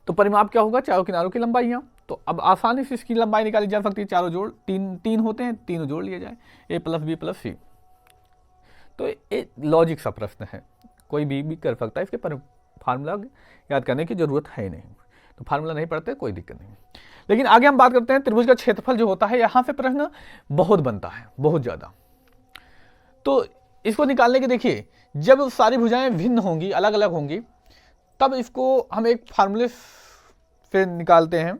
S1: तो परिमाप क्या होगा, चारों किनारों की लंबाइयां। तो अब आसानी से इसकी लंबाई निकाली जा सकती है, चारों जोड़ तीन होते हैं, तीनों जोड़ लिए जाए, a + b + c। तो ये लॉजिक सा प्रश्न है, कोई भी कर सकता है, इसके पर फार्मूला याद करने की जरूरत है नहीं, तो फार्मूला नहीं पढ़ते कोई दिक्कत नहीं। लेकिन आगे हम बात करते हैं त्रिभुज का क्षेत्रफल जो होता है, यहां से प्रश्न बहुत बनता है, बहुत ज्यादा। तो इसको निकालने के देखिए, जब सारी भुजाएं भिन्न होंगी, अलग अलग होंगी, तब इसको हम एक फार्मूले से निकालते हैं,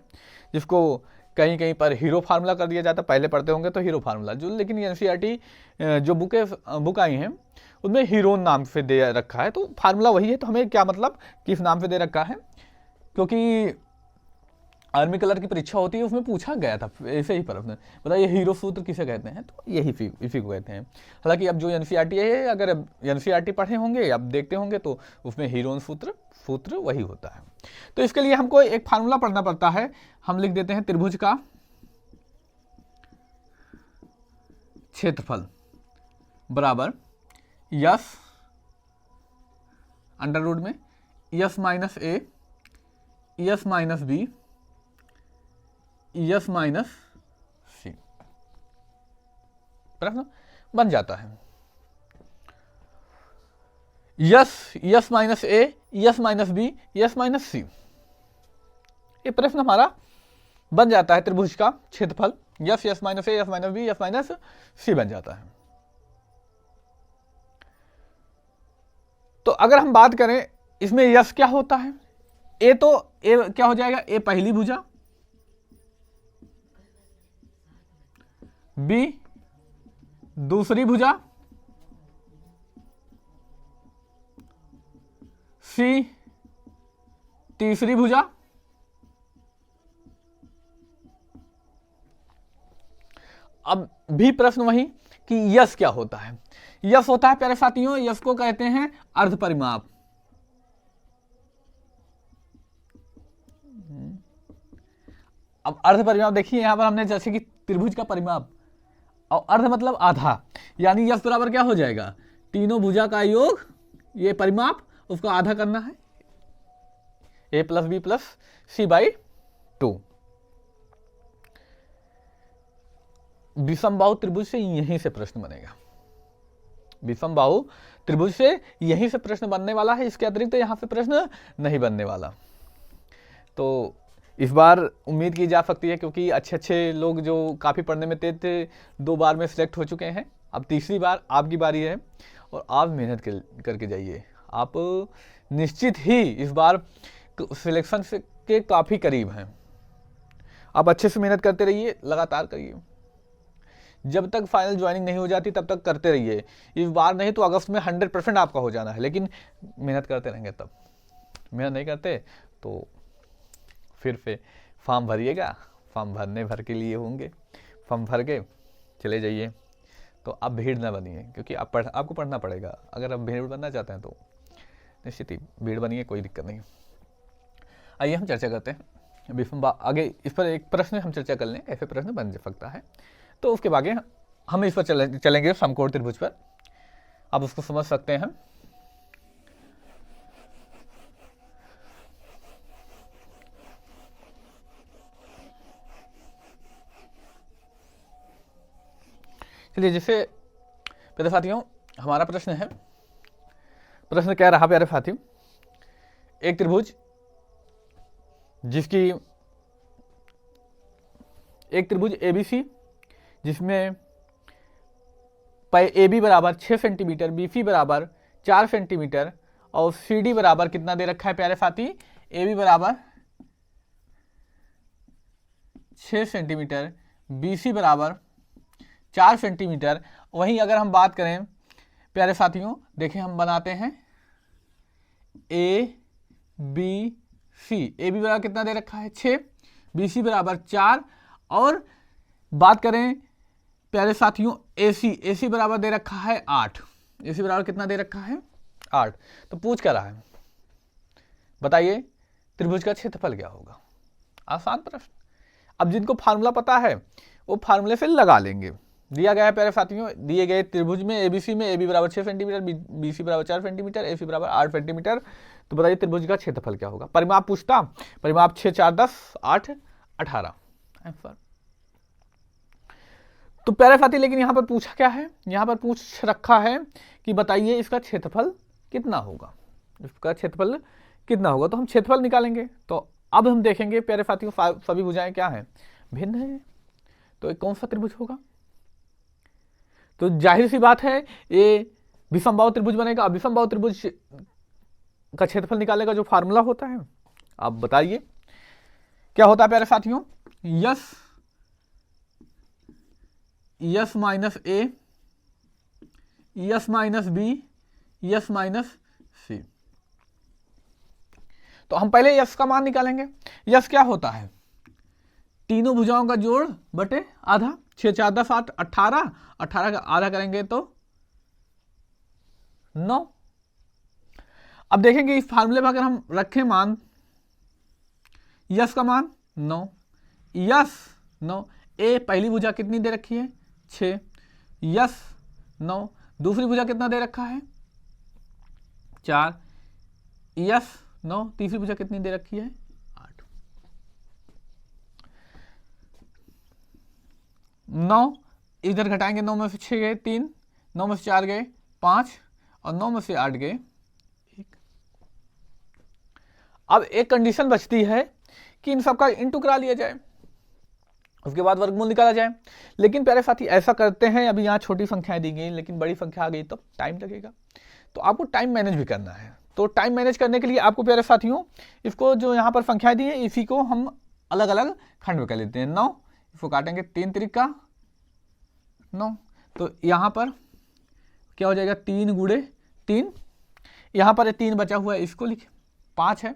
S1: जिसको कहीं कहीं पर हीरो फार्मूला कर दिया जाता है, पहले पढ़ते होंगे तो हीरो फार्मूला, जो लेकिन एनसीईआरटी जो बुक आई हैं उनमें हीरोन नाम से दे रखा है, तो फार्मूला वही है। तो हमें क्या मतलब किस नाम से दे रखा है, क्योंकि आर्मी कलर की परीक्षा होती है, उसमें पूछा गया था ऐसे ही प्रश्न, बताइए हीरो सूत्र किसे कहते हैं, तो यही इसी को कहते हैं। हालांकि अब जो एनसीईआरटी है, अगर एनसीईआरटी पढ़े होंगे, अब देखते होंगे, तो उसमें हीरोन सूत्र वही होता है। तो इसके लिए हमको एक फार्मूला पढ़ना पड़ता है, हम लिख देते हैं त्रिभुज का क्षेत्रफल बराबर यस अंडर रूट में yes - a yes - b yes - c। प्रश्न बन जाता है, yes - a yes - b yes - c। ये प्रश्न हमारा बन जाता है, त्रिभुज का क्षेत्रफल yes - a yes - b yes - c बन जाता है। तो अगर हम बात करें इसमें यस क्या होता है, ए तो ए क्या हो जाएगा, ए पहली भुजा, बी दूसरी भुजा, सी तीसरी भुजा, अब भी प्रश्न वही कि यस क्या होता है। यस होता है प्यारे साथियों, यस को कहते हैं अर्ध परिमाप। अब अर्ध परिमाप देखिए, यहां पर हमने जैसे कि त्रिभुज का परिमाप, और अर्ध मतलब आधा, यानी यस बराबर क्या हो जाएगा, तीनों भुजा का योग, ये परिमाप, उसका आधा करना है, a + b + c/2। विषमबाहु त्रिभुज से यहीं से प्रश्न बनेगा, विषमबाहु त्रिभुज से यहीं से प्रश्न बनने वाला है, इसके अतिरिक्त यहां से प्रश्न नहीं बनने वाला। तो इस बार उम्मीद की जा सकती है, क्योंकि अच्छे लोग जो काफ़ी पढ़ने में तेज थे 2 बार में सिलेक्ट हो चुके हैं, अब तीसरी बार आपकी बारी है, और आप मेहनत करके जाइए, आप निश्चित ही इस बार सिलेक्शन के काफ़ी करीब हैं। आप अच्छे से मेहनत करते रहिए, लगातार करिए, जब तक फाइनल ज्वाइनिंग नहीं हो जाती तब तक करते रहिए। इस बार नहीं तो अगस्त में 100% आपका हो जाना है, लेकिन मेहनत करते रहेंगे तब। मेहनत नहीं करते तो फिर से फॉर्म भरिएगा, फॉर्म भर के लिए होंगे, फॉर्म भर के चले जाइए। तो आप भीड़ ना बनिए, क्योंकि आपको पढ़ना पड़ेगा। अगर आप भीड़ बनना चाहते हैं तो निश्चित ही भीड़ बनिए, कोई दिक्कत नहीं। आइए हम चर्चा करते हैं आगे, इस पर एक प्रश्न हम चर्चा कर लें, ऐसे प्रश्न बन सकता है। तो उसके बाद हम इस पर चलेंगे समकोण त्रिभुज पर, आप उसको समझ सकते हैं। चलिए, जैसे प्यारे साथियों हमारा प्रश्न है, प्रश्न क्या रहा प्यारे साथियों, एक त्रिभुज जिसकी एक त्रिभुज ABC जिसमें AB बराबर 6 सेंटीमीटर, BC बराबर 4 सेंटीमीटर और CD बराबर कितना दे रखा है प्यारे साथी, AB बराबर 6 सेंटीमीटर, BC बराबर 4 सेंटीमीटर। वहीं अगर हम बात करें प्यारे साथियों, देखें हम बनाते हैं ABC, AB बराबर कितना दे रखा है 6, BC बराबर 4 और बात करें प्यारे साथियों AC बराबर दे रखा है 8, AC बराबर कितना दे रखा है 8। तो पूछ क्या रहा है, बताइए त्रिभुज का क्षेत्रफल क्या होगा। आसान प्रश्न। अब जिनको फार्मूला पता है वो फार्मूले से लगा लेंगे। दिया गया है प्यारे साथियों, दिए गए त्रिभुज में ABC में AB बराबर 6 सेंटीमीटर, BC बराबर 4 सेंटीमीटर, AC बराबर 8 सेंटीमीटर। तो बताइए त्रिभुज का क्षेत्रफल क्या होगा। परिमाप पूछता, परिमाप 6 4 10 8 18 आंसर। तो प्यारे साथी लेकिन यहां पर पूछा क्या है, यहां पर पूछ रखा है कि बताइए इसका क्षेत्रफल कितना होगा, इसका क्षेत्रफल कितना होगा। तो हम क्षेत्रफल निकालेंगे। तो अब हम देखेंगे प्यारे साथियों सभी भुजाएं क्या है, भिन्न है। तो कौन सा त्रिभुज होगा। तो जाहिर सी बात है ये विषमबाहु त्रिभुज बनेगा। विषमबाहु त्रिभुज का क्षेत्रफल निकालने का जो फार्मूला होता है, आप बताइए क्या होता है प्यारे साथियों। S minus A, S minus B, S minus C. तो हम पहले यस का मान निकालेंगे। यस क्या होता है, तीनों भुजाओं का जोड़ बटे आधा। 6 4 10 8 18, 18 का आधा करेंगे तो 9। अब देखेंगे इस फार्मूले में अगर हम रखें मान, यस का मान 9, यस 9, ए पहली भुजा कितनी दे रखी है 6, यस 9, दूसरी भुजा कितना दे रखा है 4, यस 9, तीसरी भुजा कितनी दे रखी है 8। 9 इधर घटाएंगे, 9 में से 6 गए 3, 9 में से 4 गए 5 और 9 में से 8 गए 1। अब एक कंडीशन बचती है कि इन सबका इंटू करा लिया जाए, उसके बाद वर्गमूल निकाला जाए। लेकिन प्यारे साथी ऐसा करते हैं, अभी यहाँ छोटी संख्याएं दी गई लेकिन बड़ी संख्या आ गई तो टाइम लगेगा। तो आपको टाइम मैनेज भी करना है। तो टाइम मैनेज करने के लिए आपको प्यारे साथियों इसको जो यहाँ पर संख्याएं दी है इसी को हम अलग अलग खंड में कर लेते हैं। 9 इसको काटेंगे 3 त्रिका 9, तो यहाँ पर क्या हो जाएगा 3 गुणे 3, यहाँ पर 3 बचा हुआ है इसको लिखे 5 है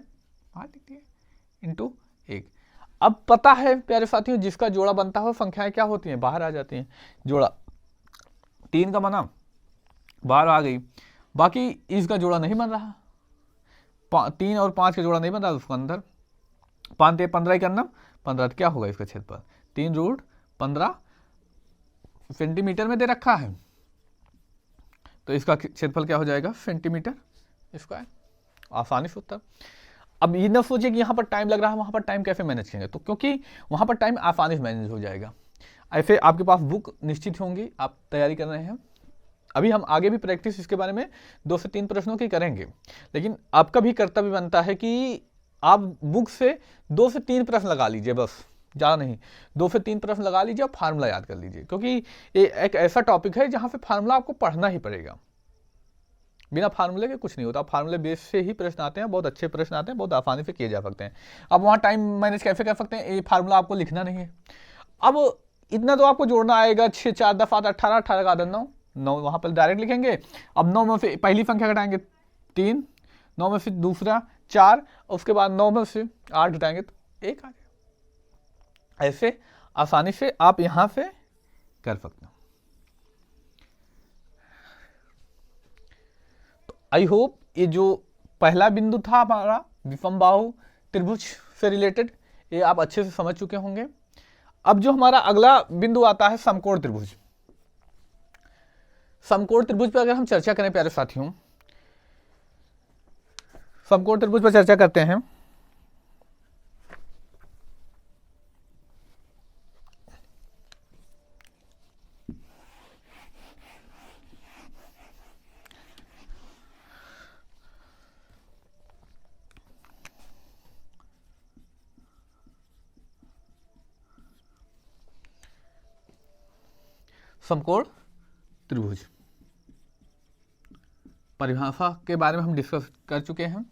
S1: 5 लिख दिए इंटू 1। अब पता है प्यारे साथियों जिसका जोड़ा बनता हो संख्याएं क्या होती हैं बाहर आ जाती हैं। जोड़ा 3 का बना बाहर आ गई, बाकी इसका जोड़ा नहीं बन रहा, 3 और 5 का जोड़ा नहीं बन रहा उसको अंदर 5 से 15 ही करना 15। तो क्या होगा इसका क्षेत्रफल 3√15 सेंटीमीटर में दे रखा है। तो इसका क्षेत्रफल क्या हो जाएगा सेंटीमीटर स्क्वायर। आसानी से उत्तर। अब ये न सोचिए कि यहाँ पर टाइम लग रहा है, वहाँ पर टाइम कैसे मैनेज करेंगे। तो क्योंकि वहाँ पर टाइम आसानी से मैनेज हो जाएगा। ऐसे आपके पास बुक निश्चित होंगी, आप तैयारी कर रहे हैं। अभी हम आगे भी प्रैक्टिस इसके बारे में 2 से 3 प्रश्नों की करेंगे, लेकिन आपका भी कर्तव्य बनता है कि आप बुक से 2 से 3 प्रश्न लगा लीजिए, बस ज़्यादा नहीं, 2 से 3 प्रश्न लगा लीजिए और फार्मूला याद कर लीजिए। क्योंकि ये एक ऐसा टॉपिक है जहाँ पे फार्मूला आपको पढ़ना ही पड़ेगा। बिना फार्मूले के कुछ नहीं होता। फार्मूले बेस से ही प्रश्न आते हैं, बहुत अच्छे प्रश्न आते हैं, बहुत आसानी से किए जा सकते हैं। अब वहाँ टाइम मैनेज कैसे कर सकते हैं, ये फार्मूला आपको लिखना नहीं है। अब इतना तो आपको जोड़ना आएगा, 6 4 10 8 18, 18 का आधा 9, 9 वहाँ पर डायरेक्ट लिखेंगे। अब 9 में से पहली संख्या घटाएंगे 3, 9 में से दूसरा 4, उसके बाद 9 में से 8 घटाएंगे तो 1 आ जाएगा। ऐसे आसानी से आप यहाँ से कर सकते हो। आई होप ये जो पहला बिंदु था हमारा विषमबाहु त्रिभुज से रिलेटेड, ये आप अच्छे से समझ चुके होंगे। अब जो हमारा अगला बिंदु आता है समकोण त्रिभुज। समकोण त्रिभुज पर अगर हम चर्चा करें प्यारे साथियों, समकोण त्रिभुज पर चर्चा करते हैं। समकोण त्रिभुज परिभाषा के बारे में हम डिस्कस कर चुके हैं।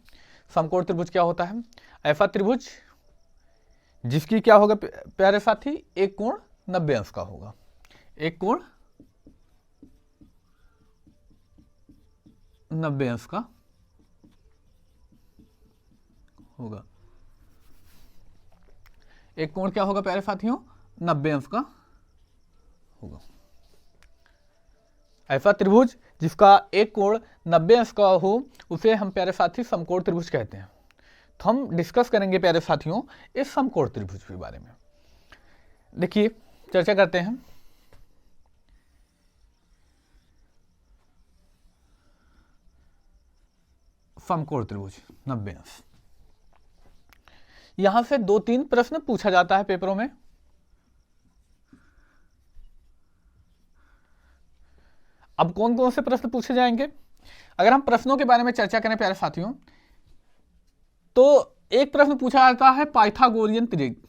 S1: समकोण त्रिभुज क्या होता है, ऐसा त्रिभुज जिसकी क्या होगा प्यारे साथी, एक कोण 90 अंश का होगा, एक कोण 90 अंश का होगा। एक कोण क्या होगा प्यारे साथियों 90 अंश का होगा। ऐसा त्रिभुज जिसका एक कोण 90 अंश का हो उसे हम प्यारे साथी समकोण त्रिभुज कहते हैं। तो हम डिस्कस करेंगे प्यारे साथियों इस समकोण त्रिभुज के बारे में। देखिए चर्चा करते हैं। समकोण त्रिभुज 90 अंश, यहां से 2-3 प्रश्न पूछा जाता है पेपरों में। अब कौन कौन से प्रश्न पूछे जाएंगे? अगर हम प्रश्नों के बारे में चर्चा करें प्यारे साथियों, तो एक प्रश्न पूछा जाता है पाइथागोरियन त्रिक।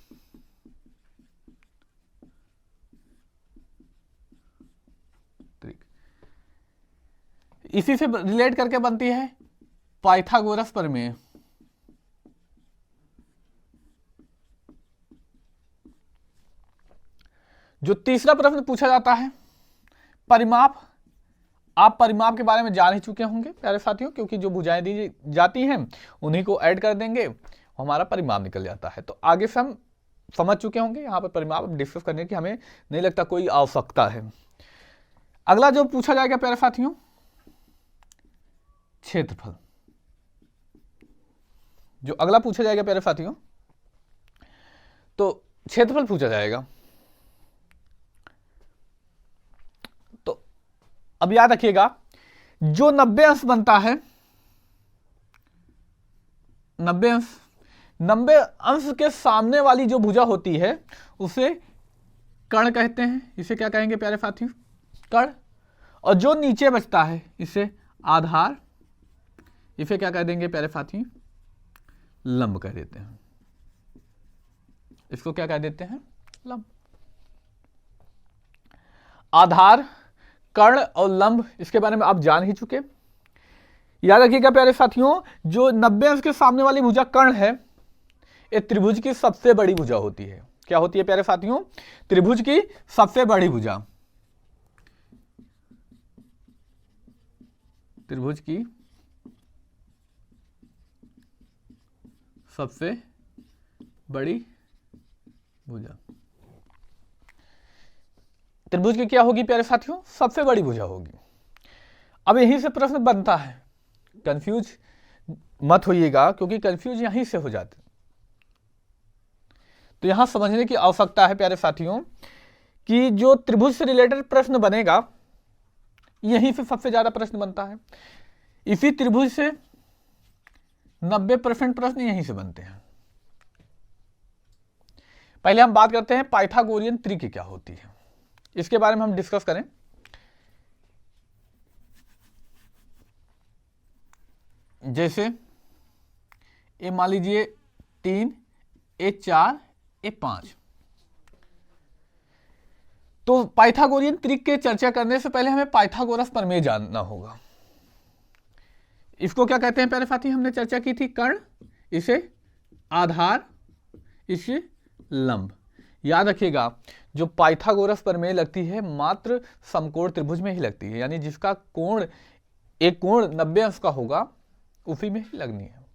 S1: इसी से रिलेट करके बनती है पाइथागोरस प्रमेय। जो तीसरा प्रश्न पूछा जाता है परिमाप। आप परिमाप के बारे में जान ही चुके होंगे प्यारे साथियों, क्योंकि जो भुजाएं दी जाती हैं उन्हीं को ऐड कर देंगे, हमारा परिमाप निकल जाता है। तो आगे से हम समझ चुके होंगे, यहाँ पर परिमाप डिस्कस करने की हमें नहीं लगता कोई आवश्यकता है। अगला जो पूछा जाएगा प्यारे साथियों क्षेत्रफल। जो अगला पूछा जाएगा प्यारे साथियों तो क्षेत्रफल पूछा जाएगा। तो अब याद रखिएगा जो 90 अंश बनता है, 90 अंश के सामने वाली जो भुजा होती है उसे कर्ण कहते हैं। इसे क्या कहेंगे प्यारे साथियों? कर्ण। और जो नीचे बचता है इसे आधार, इसे क्या कह देंगे प्यारे साथियों? लंब कह देते हैं। इसको क्या कह देते हैं? लंब। आधार, कर्ण और लंब, इसके बारे में आप जान ही चुके। याद रखिएगा प्यारे साथियों जो 90 अंश के सामने वाली भुजा कर्ण है, ये त्रिभुज की सबसे बड़ी भुजा होती है। क्या होती है प्यारे साथियों? त्रिभुज की सबसे बड़ी भुजा। त्रिभुज की सबसे बड़ी भुजा। त्रिभुज की क्या होगी प्यारे साथियों? सबसे बड़ी भुजा होगी। अब यहीं से प्रश्न बनता है, कंफ्यूज मत होइएगा क्योंकि कंफ्यूज यहीं से हो जाते। तो यहां समझने की आवश्यकता है प्यारे साथियों कि जो त्रिभुज से रिलेटेड प्रश्न बनेगा यहीं से सबसे ज्यादा प्रश्न बनता है। इसी त्रिभुज से 90% प्रश्न यहीं से बनते हैं। पहले हम बात करते हैं पाइथागोरियन त्रिक क्या होती है, इसके बारे में हम डिस्कस करें। जैसे ए मान लीजिए 3, ए 4, ए 5। तो पाइथागोरियन त्रिक के चर्चा करने से पहले हमें पाइथागोरस प्रमेय जानना होगा। इसको क्या कहते हैं प्यारे साथी? हमने चर्चा की थी कर्ण, इसे आधार, इसे लंब। याद रखिएगा जो पाइथागोरस प्रमेय लगती है मात्र समकोण त्रिभुज में ही लगती है, यानी जिसका कोण एक कोण 90 अंश का होगा उसी में ही लगनी है,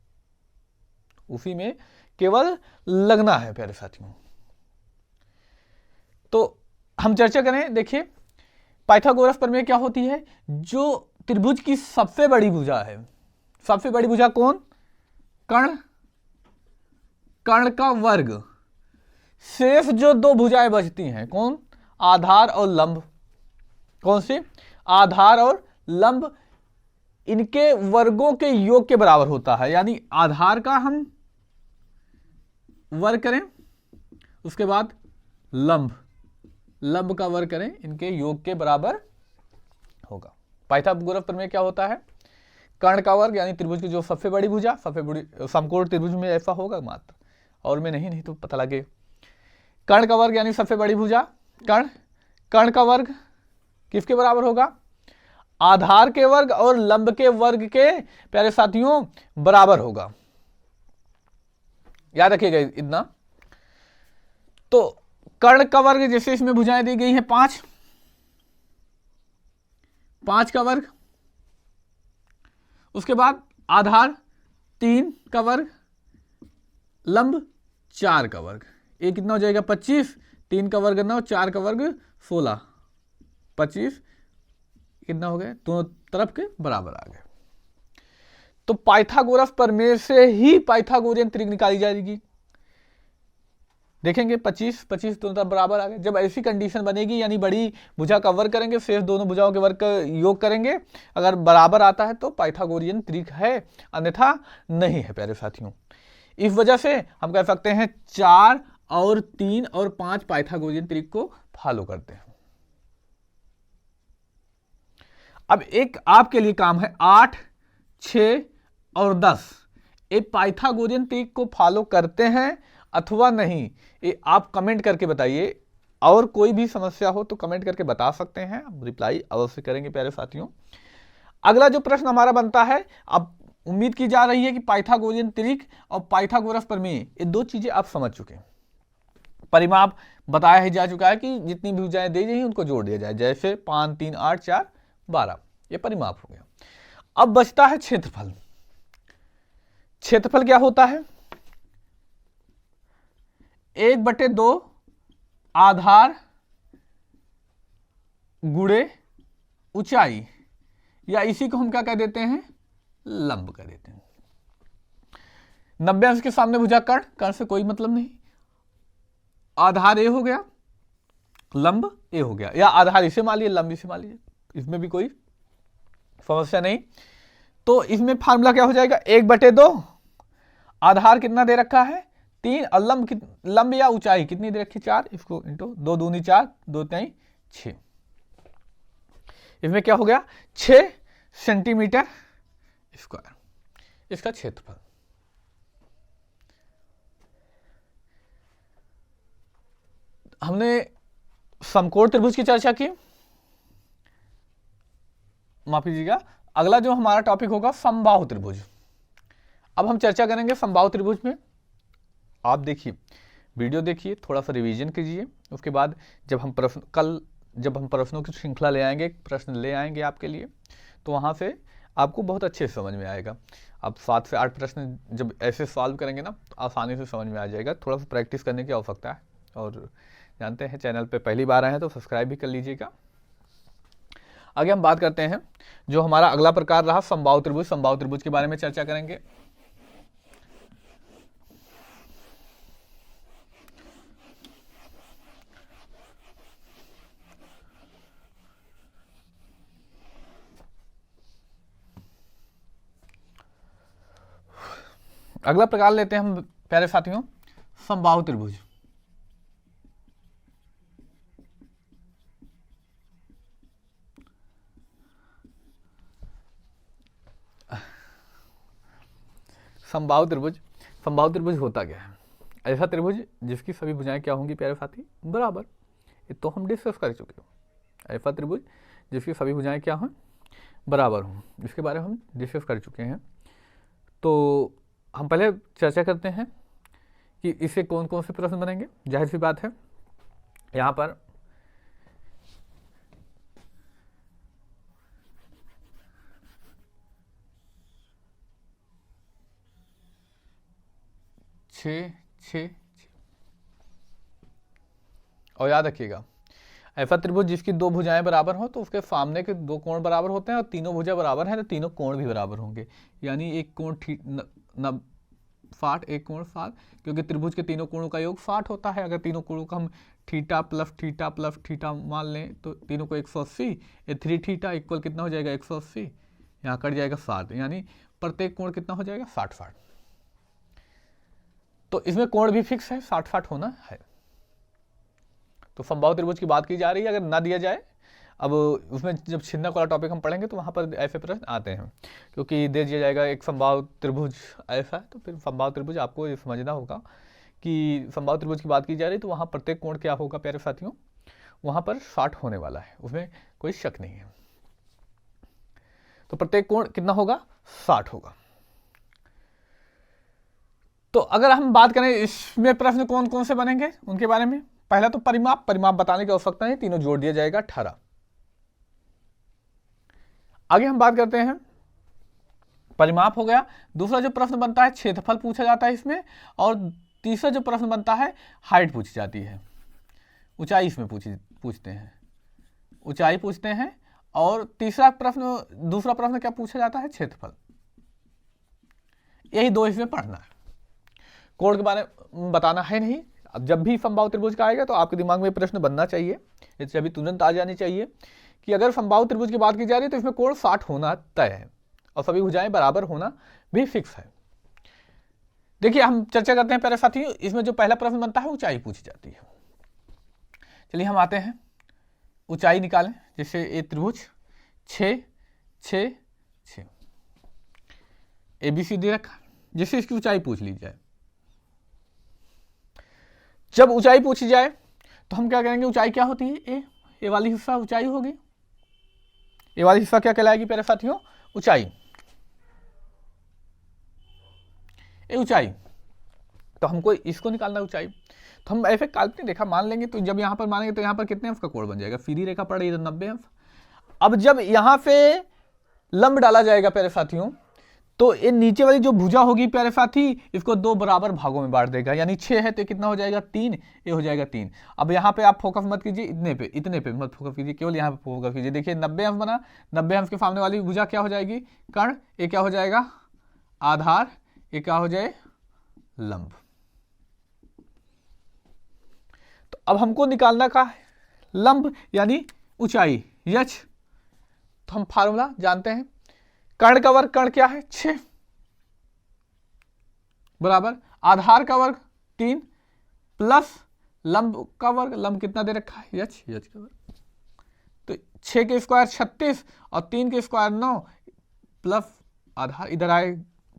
S1: उसी में केवल लगना है प्यारे साथियों। तो हम चर्चा करें। देखिए पाइथागोरस प्रमेय क्या होती है? जो त्रिभुज की सबसे बड़ी भुजा है, सबसे बड़ी भुजा कौन? कर्ण, कर्ण का वर्ग, शेष जो दो भुजाएं बचती हैं कौन? आधार और लंब। कौन सी? आधार और लंब। इनके वर्गों के योग के बराबर होता है, यानी आधार का हम वर्ग करें, उसके बाद लंब का वर्ग करें, इनके योग के बराबर होगा। पाइथागोरस प्रमेय क्या होता है? कर्ण का वर्ग यानी त्रिभुज की जो सबसे बड़ी भुजा, सबसे बड़ी समकोण त्रिभुज में ऐसा होगा मात्र, और में नहीं तो पता लगे। कर्ण का वर्ग यानी सबसे बड़ी भुजा कर्ण का वर्ग किसके बराबर होगा? आधार के वर्ग और लंब के वर्ग के प्यारे साथियों बराबर होगा। याद रखिएगा इतना। तो कर्ण का वर्ग, जैसे इसमें भुजाएं दी गई हैं 5 का वर्ग, उसके बाद आधार 3 का वर्ग, लंब 4 का वर्ग। ये कितना हो जाएगा? 25, 3 का वर्ग 9, 4 का वर्ग 16, 25, कितना हो गया, दोनों तरफ के बराबर आ गए। तो पाइथागोरस प्रमेय से ही पाइथागोरियन त्रिक निकाली जाएगी। देखेंगे 25 25 दोनों तरफ बराबर आ गए। जब ऐसी कंडीशन बनेगी यानी बड़ी भुजा का वर्ग करेंगे, शेष दोनों भुजाओं के वर्ग का योग करेंगे, अगर बराबर आता है तो पाइथागोरियन त्रिक है, अन्यथा नहीं है प्यारे साथियों। इस वजह से हम कह सकते हैं 4 और 3 और 5 पाइथागोरियन त्रिक को फॉलो करते हैं। अब एक आपके लिए काम है 8, 6 और 10, ये पाइथागोरियन त्रिक को फॉलो करते हैं अथवा नहीं, ये आप कमेंट करके बताइए। और कोई भी समस्या हो तो कमेंट करके बता सकते हैं, हम रिप्लाई अवश्य करेंगे प्यारे साथियों। अगला जो प्रश्न हमारा बनता है, अब उम्मीद की जा रही है कि पाइथागोरियन त्रिक और पाइथागोरस प्रमेय ये दो चीजें आप समझ चुके हैं। परिमाप बताया ही जा चुका है कि जितनी भी भुजाएं दी जाएंगी उनको जोड़ दिया जाए, जैसे 5, 3, 8, 4, 12, ये परिमाप हो गया। अब बचता है क्षेत्रफल। क्षेत्रफल क्या होता है, 1/2 आधार गुणे ऊंचाई, या इसी को हम क्या कह देते हैं, लंब कह देते हैं। 90 अंश के सामने भुजा कर्ण, कर्ण से कोई मतलब नहीं, आधार ए हो गया, लंब ए हो गया, या आधार इसे मान लीजिए, लंब इसे मान लीजिए, इसमें भी कोई समस्या नहीं। तो इसमें फार्मूला क्या हो जाएगा, 1/2 आधार कितना दे रखा है 3, और लंब या ऊंचाई कितनी दे रखी 4, इसको इंटू 2 दूनी 4, 2 3 6, इसमें क्या हो गया 6 सेंटीमीटर स्क्वायर, इसका क्षेत्रफल। हमने समकोण त्रिभुज की चर्चा की, माफ कीजिएगा। अगला जो हमारा टॉपिक होगा समबाहु त्रिभुज। अब हम चर्चा करेंगे समबाहु त्रिभुज में। आप देखिए, वीडियो देखिए, थोड़ा सा रिवीजन कीजिए, उसके बाद जब हम प्रश्नों की श्रृंखला ले आएंगे, प्रश्न ले आएंगे आपके लिए, तो वहाँ से आपको बहुत अच्छे से समझ में आएगा। आप 7 से 8 प्रश्न जब ऐसे सॉल्व करेंगे ना, तो आसानी से समझ में आ जाएगा। थोड़ा सा प्रैक्टिस करने की आवश्यकता है, और जानते हैं चैनल पे पहली बार आए हैं तो सब्सक्राइब भी कर लीजिएगा। आगे हम बात करते हैं, जो हमारा अगला प्रकार रहा समबाहु त्रिभुज। समबाहु त्रिभुज के बारे में चर्चा करेंगे। अगला प्रकार लेते हैं हम प्यारे साथियों, समबाहु त्रिभुज। समबाहु त्रिभुज होता क्या है, ऐसा त्रिभुज जिसकी सभी भुजाएं क्या होंगी प्यारे साथी, बराबर। ये तो हम डिस्कस कर चुके हो। ऐसा त्रिभुज जिसकी सभी भुजाएं क्या हों, बराबर हों, इसके बारे में हम डिस्कस कर चुके हैं। तो हम पहले चर्चा करते हैं कि इससे कौन कौन से प्रश्न बनेंगे। जाहिर सी बात है, यहाँ पर छः और याद रखिएगा, ऐसा त्रिभुज जिसकी दो भुजाएं बराबर हो तो उसके सामने के दो कोण बराबर होते हैं, और तीनों भुजा बराबर हैं तो तीनों कोण भी बराबर होंगे। यानी एक कोण 60, एक कोण 60, क्योंकि त्रिभुज के तीनों कोणों का योग 60 होता है। अगर तीनों कोणों का हम theta plus theta plus theta मान लें तो तीनों को 180, ये 3 थीटा इक्वल कितना हो जाएगा 180, यहाँ कट जाएगा 60, यानी प्रत्येक कोण कितना हो जाएगा 60। तो इसमें कोण भी फिक्स है, 60 होना है। तो समबाहु त्रिभुज की बात की जा रही है। अगर ना दिया जाए, अब उसमें जब छिन्नक वाला टॉपिक हम पढ़ेंगे तो वहाँ पर ऐसे प्रश्न आते हैं, क्योंकि दे दिया जाएगा एक समबाहु त्रिभुज ऐसा है, तो फिर समबाहु त्रिभुज आपको ये समझना होगा कि समबाहु त्रिभुज की बात की जा रही है तो वहाँ प्रत्येक कोण क्या होगा प्यारे साथियों, वहाँ पर 60 होने वाला है, उसमें कोई शक नहीं है। तो प्रत्येक कोण कितना होगा 60 होगा। तो अगर हम बात करें इसमें प्रश्न कौन कौन से बनेंगे उनके बारे में, पहला तो परिमाप बताने की आवश्यकता है, तीनों जोड़ दिया जाएगा 18। आगे हम बात करते हैं, परिमाप हो गया। दूसरा जो प्रश्न बनता है क्षेत्रफल पूछा जाता है इसमें, और तीसरा जो प्रश्न बनता है हाइट पूछी जाती है। ऊंचाई इसमें पूछते हैं, ऊंचाई पूछते हैं। और दूसरा प्रश्न क्या पूछा जाता है? क्षेत्रफल। यही दो इसमें पढ़ना है, कोण के बारे में बताना है नहीं। अब जब भी समबाहु त्रिभुज का आएगा तो आपके दिमाग में प्रश्न बनना चाहिए, इससे अभी तुरंत आ जानी चाहिए कि अगर समबाहु त्रिभुज की बात की जा रही है तो इसमें कोण 60 होना तय है और सभी भुजाएं बराबर होना भी फिक्स है। देखिए हम चर्चा करते हैं प्यारे साथियों, इसमें जो पहला प्रश्न बनता है ऊंचाई पूछी जाती है। चलिए हम आते हैं, ऊंचाई निकालें। जैसे ये त्रिभुज 6 6 6 ABC दे रखा, जिससे इसकी ऊंचाई पूछ ली जाए। जब ऊंचाई पूछी जाए तो हम क्या करेंगे? ऊंचाई क्या होती है? ए वाली हिस्सा ऊंचाई होगी। ये वाली हिस्सा क्या कहलाएगी प्यारे साथियों? ऊंचाई। ये ऊंचाई, तो हमको इसको निकालना ऊंचाई। तो हम ऐसे काल्पनिक रेखा मान लेंगे, तो जब यहां पर मानेंगे तो यहां पर कितने अंश का कोण बन जाएगा? सीधी रेखा पड़ रही है 90 अंश। अब जब यहां पे लंब डाला जाएगा प्यारे साथियों, तो ये नीचे वाली जो भुजा होगी प्यारे साथी, इसको दो बराबर भागों में बांट देगा। यानी 6 है तो कितना हो जाएगा? 3। ये हो जाएगा 3। अब यहाँ पे आप फोकस मत कीजिए इतने पे मत फोकस कीजिए, केवल यहाँ पे फोकस कीजिए। देखिए 90 अंश बना, 90 अंश के सामने वाली भुजा क्या हो जाएगी? कर्ण। ये क्या हो जाएगा? आधार। ये क्या हो जाए? लंब। तो अब हमको निकालना का है लंब यानी ऊंचाई यच। तो हम फार्मूला जानते हैं, कर्ण का वर्ग, कर्ण क्या है? 6 बराबर आधार का वर्ग 3 प्लस लंब का वर्ग, लंब कितना दे रखा है? यच का वर्ग। तो 6 के स्क्वायर 36 और 3 के स्क्वायर 9 प्लस आधार, इधर आए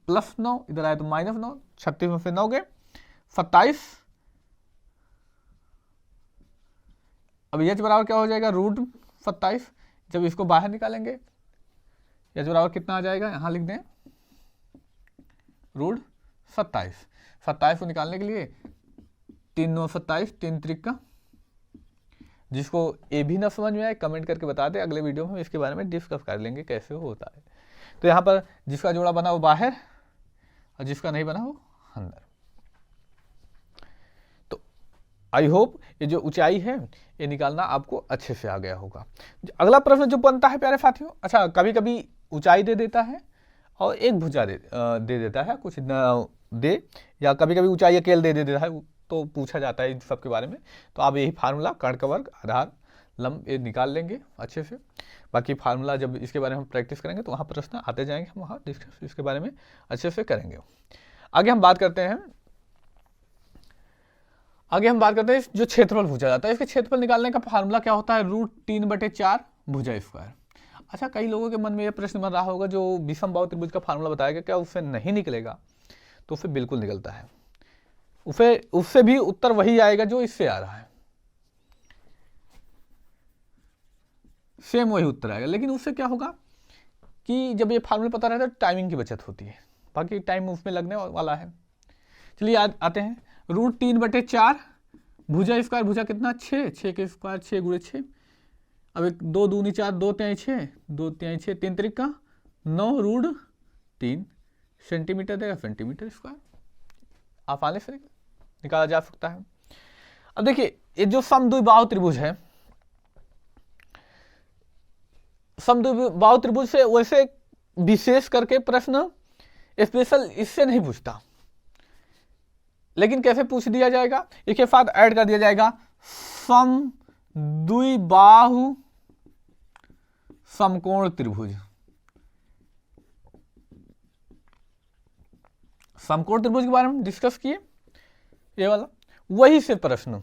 S1: प्लस 9, इधर आए तो माइनस 9, 36 में से 9 गए 27। अब यच बराबर क्या हो जाएगा? रूट 27। जब इसको बाहर निकालेंगे यच बराबर कितना आ जाएगा? यहां लिख दें रूट 27। 27 को निकालने के लिए 3 9 27, 3 त्रिका। जिसको ये भी ना समझ में आए कमेंट करके बता दे, अगले वीडियो में हम इसके बारे में डिस्कस कर लेंगे कैसे होता है। तो यहाँ पर जिसका जोड़ा बना वो बाहर और जिसका नहीं बना वो अंदर। तो आई होप ये जो ऊंचाई है ये निकालना आपको अच्छे से आ गया होगा। अगला प्रश्न जो बनता है प्यारे साथियों, अच्छा कभी कभी ऊंचाई दे देता है और एक भुजा दे देता है, कुछ दे, या कभी कभी ऊंचाई अकेले दे देता है, तो पूछा जाता है इन सब के बारे में। तो आप यही फार्मूला कर्ण का वर्ग आधार लंब ये निकाल लेंगे अच्छे से। बाकी फार्मूला जब इसके बारे में हम प्रैक्टिस करेंगे तो वहाँ प्रश्न आते जाएंगे, हम वहाँ डिस्कस इसके बारे में अच्छे से करेंगे। आगे हम बात करते हैं जो क्षेत्रफल पूछा जाता है। इसके क्षेत्रफल निकालने का फार्मूला क्या होता है? रूट 3/4 भुजा स्क्वायर। अच्छा कई लोगों के मन में यह प्रश्न बन रहा होगा, जो विषमबाहु त्रिभुज का फार्मूला बताएगा क्या उससे नहीं निकलेगा? तो उससे बिल्कुल निकलता है, उससे भी उत्तर वही आएगा जो इससे आ रहा है, सेम वही उत्तर आएगा। लेकिन उससे क्या होगा कि जब ये फार्मूला पता रहता है तो टाइमिंग की बचत होती है, बाकी टाइम उसमें लगने वाला है। चलिए आते हैं, रूट 3/4 भुजा स्क्वायर, भुजा कितना? 6 के स्क्वायर 6 गुणे 6। अब एक 2 दूनी 4, 2 तिहाई 6, 2 तिहाई 6, 3 त्रिका 9 रूट 3 सेंटीमीटर देगा सेंटीमीटर स्क्वायर। आसानी से निकाला जा सकता है। अब देखिए ये जो समद्विबाहु त्रिभुज है, समद्विबाहु त्रिभुज से वैसे विशेष करके प्रश्न स्पेशल इससे नहीं पूछता, लेकिन कैसे पूछ दिया जाएगा? इसके साथ ऐड कर दिया जाएगा समद्विबाहु समकोण त्रिभुज। समकोण त्रिभुज के बारे में डिस्कस किए, ये वाला वही से प्रश्न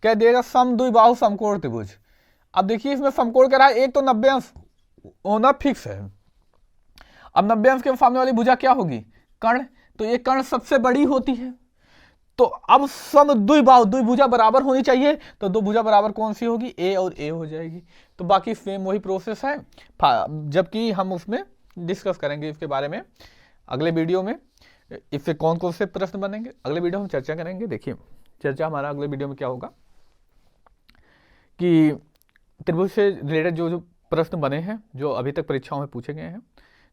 S1: कह देगा समद्विबाहु समकोण त्रिभुज। अब देखिए इसमें समकोण कह रहा है, एक तो 90 अंश होना फिक्स है। अब 90 अंश के सामने वाली भुजा क्या होगी? कर्ण। तो ये कर्ण सबसे बड़ी होती है। तो अब समद्विबाहु द्विभुजा बराबर होनी चाहिए, तो दो भुजा बराबर कौन सी होगी? ए और ए हो जाएगी। तो बाकी सेम वही प्रोसेस है, जबकि हम उसमें डिस्कस करेंगे इसके बारे में अगले वीडियो में। इससे कौन कौन से प्रश्न बनेंगे अगले वीडियो में चर्चा करेंगे। देखिए चर्चा हमारा अगले वीडियो में क्या होगा कि त्रिभुज से रिलेटेड जो प्रश्न बने हैं, जो अभी तक परीक्षाओं में पूछे गए हैं,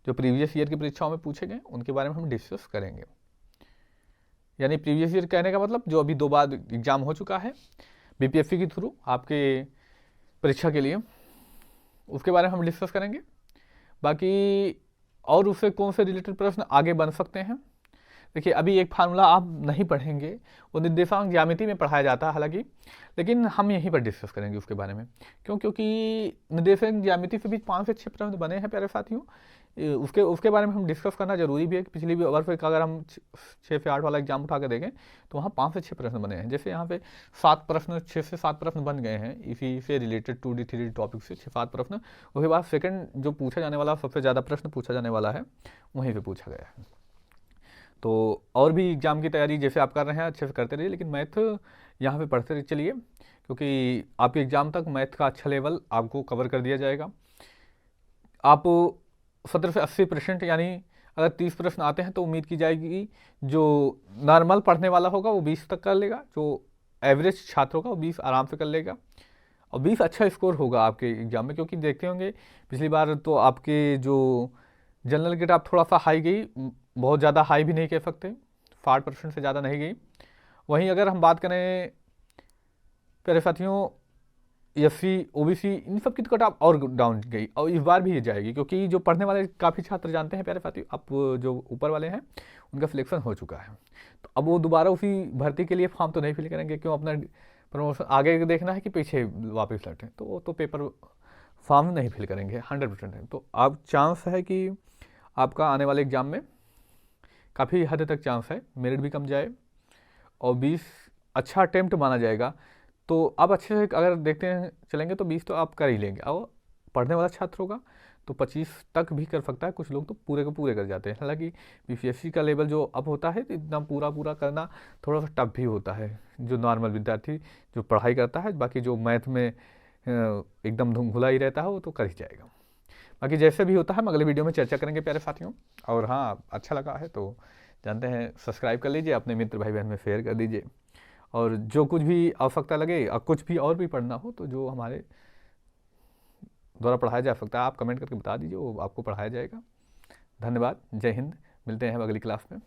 S1: जो प्रीवियस ईयर की परीक्षाओं में पूछे गए, उनके बारे में हम डिस्कस करेंगे। यानी प्रीवियस ईयर कहने का मतलब जो अभी 2 बार एग्जाम हो चुका है, बीपीएससी के थ्रू आपके परीक्षा के लिए, उसके बारे में हम डिस्कस करेंगे। बाकी और उससे कौन से रिलेटेड प्रश्न आगे बन सकते हैं, देखिए अभी एक फार्मूला आप नहीं पढ़ेंगे, वो निर्देशांक ज्यामिति में पढ़ाया जाता है हालांकि, लेकिन हम यहीं पर डिस्कस करेंगे उसके बारे में। क्योंकि निर्देशांक ज्यामिति से भी 5 से 6 प्रश्न बने हैं प्यारे साथियों, उसके उसके बारे में हम डिस्कस करना जरूरी भी है। पिछली बार फिर अगर हम 6 से 8 वाला एग्जाम उठा के देखें तो वहाँ 5 से 6 प्रश्न बने हैं। जैसे यहाँ पे 7 प्रश्न, 6 से 7 प्रश्न बन गए हैं इसी से रिलेटेड 2D 3D टॉपिक से 6-7 प्रश्न। उसके बाद सेकंड जो पूछा जाने वाला, सबसे ज़्यादा प्रश्न पूछा जाने वाला है, वहीं से पूछा गया है। तो और भी एग्ज़ाम की तैयारी जैसे आप कर रहे हैं अच्छे से करते रहिए, लेकिन मैथ यहाँ पे पढ़ते चलिए, क्योंकि आपके एग्ज़ाम तक मैथ का अच्छा लेवल आपको कवर कर दिया जाएगा। आप 70 से 80% यानी अगर 30 प्रश्न आते हैं तो उम्मीद की जाएगी जो नॉर्मल पढ़ने वाला होगा वो 20 तक कर लेगा, जो एवरेज छात्र होगा वो 20 आराम से कर लेगा, और 20 अच्छा स्कोर होगा आपके एग्ज़ाम में। क्योंकि देखते होंगे पिछली बार तो आपके जो जनरल गेट आप थोड़ा सा हाई गई, बहुत ज़्यादा हाई भी नहीं कह सकते, 60% से ज़्यादा नहीं गई। वहीं अगर हम बात करें प्यारे साथियों एससी ओबीसी इन सब की तो कट ऑफ और डाउन गई, और इस बार भी ये जाएगी, क्योंकि जो पढ़ने वाले काफ़ी छात्र जानते हैं प्यारे साथियों, आप जो ऊपर वाले हैं उनका सिलेक्शन हो चुका है, तो अब वो दोबारा उसी भर्ती के लिए फॉर्म तो नहीं फिल करेंगे। क्यों, अपना प्रमोशन आगे देखना है कि पीछे वापस लौटें, तो वो तो पेपर फॉर्म नहीं फिल करेंगे 100% है। तो अब चांस है कि आपका आने वाले एग्ज़ाम में काफ़ी हद तक चांस है मेरिट भी कम जाए, और 20 अच्छा अटेम्प्ट माना जाएगा। तो आप अच्छे से अगर देखते हैं चलेंगे तो 20 तो आप कर ही लेंगे, और पढ़ने वाला छात्र होगा तो 25 तक भी कर सकता है। कुछ लोग तो पूरे के पूरे कर जाते हैं। हालांकि बीपीएससी का लेवल जो अब होता है तो इतना पूरा करना थोड़ा सा टफ भी होता है, जो नॉर्मल विद्यार्थी जो पढ़ाई करता है, बाकी जो मैथ में एकदम धुंधला ही रहता है वो तो कर ही जाएगा। बाकी जैसे भी होता है हम अगले वीडियो में चर्चा करेंगे प्यारे साथियों। और हाँ, अच्छा लगा है तो जानते हैं सब्सक्राइब कर लीजिए, अपने मित्र भाई बहन में शेयर कर दीजिए, और जो कुछ भी आवश्यकता लगे और कुछ भी और भी पढ़ना हो तो जो हमारे द्वारा पढ़ाया जा सकता है आप कमेंट करके बता दीजिए, वो आपको पढ़ाया जाएगा। धन्यवाद, जय हिंद, मिलते हैं अगली क्लास में।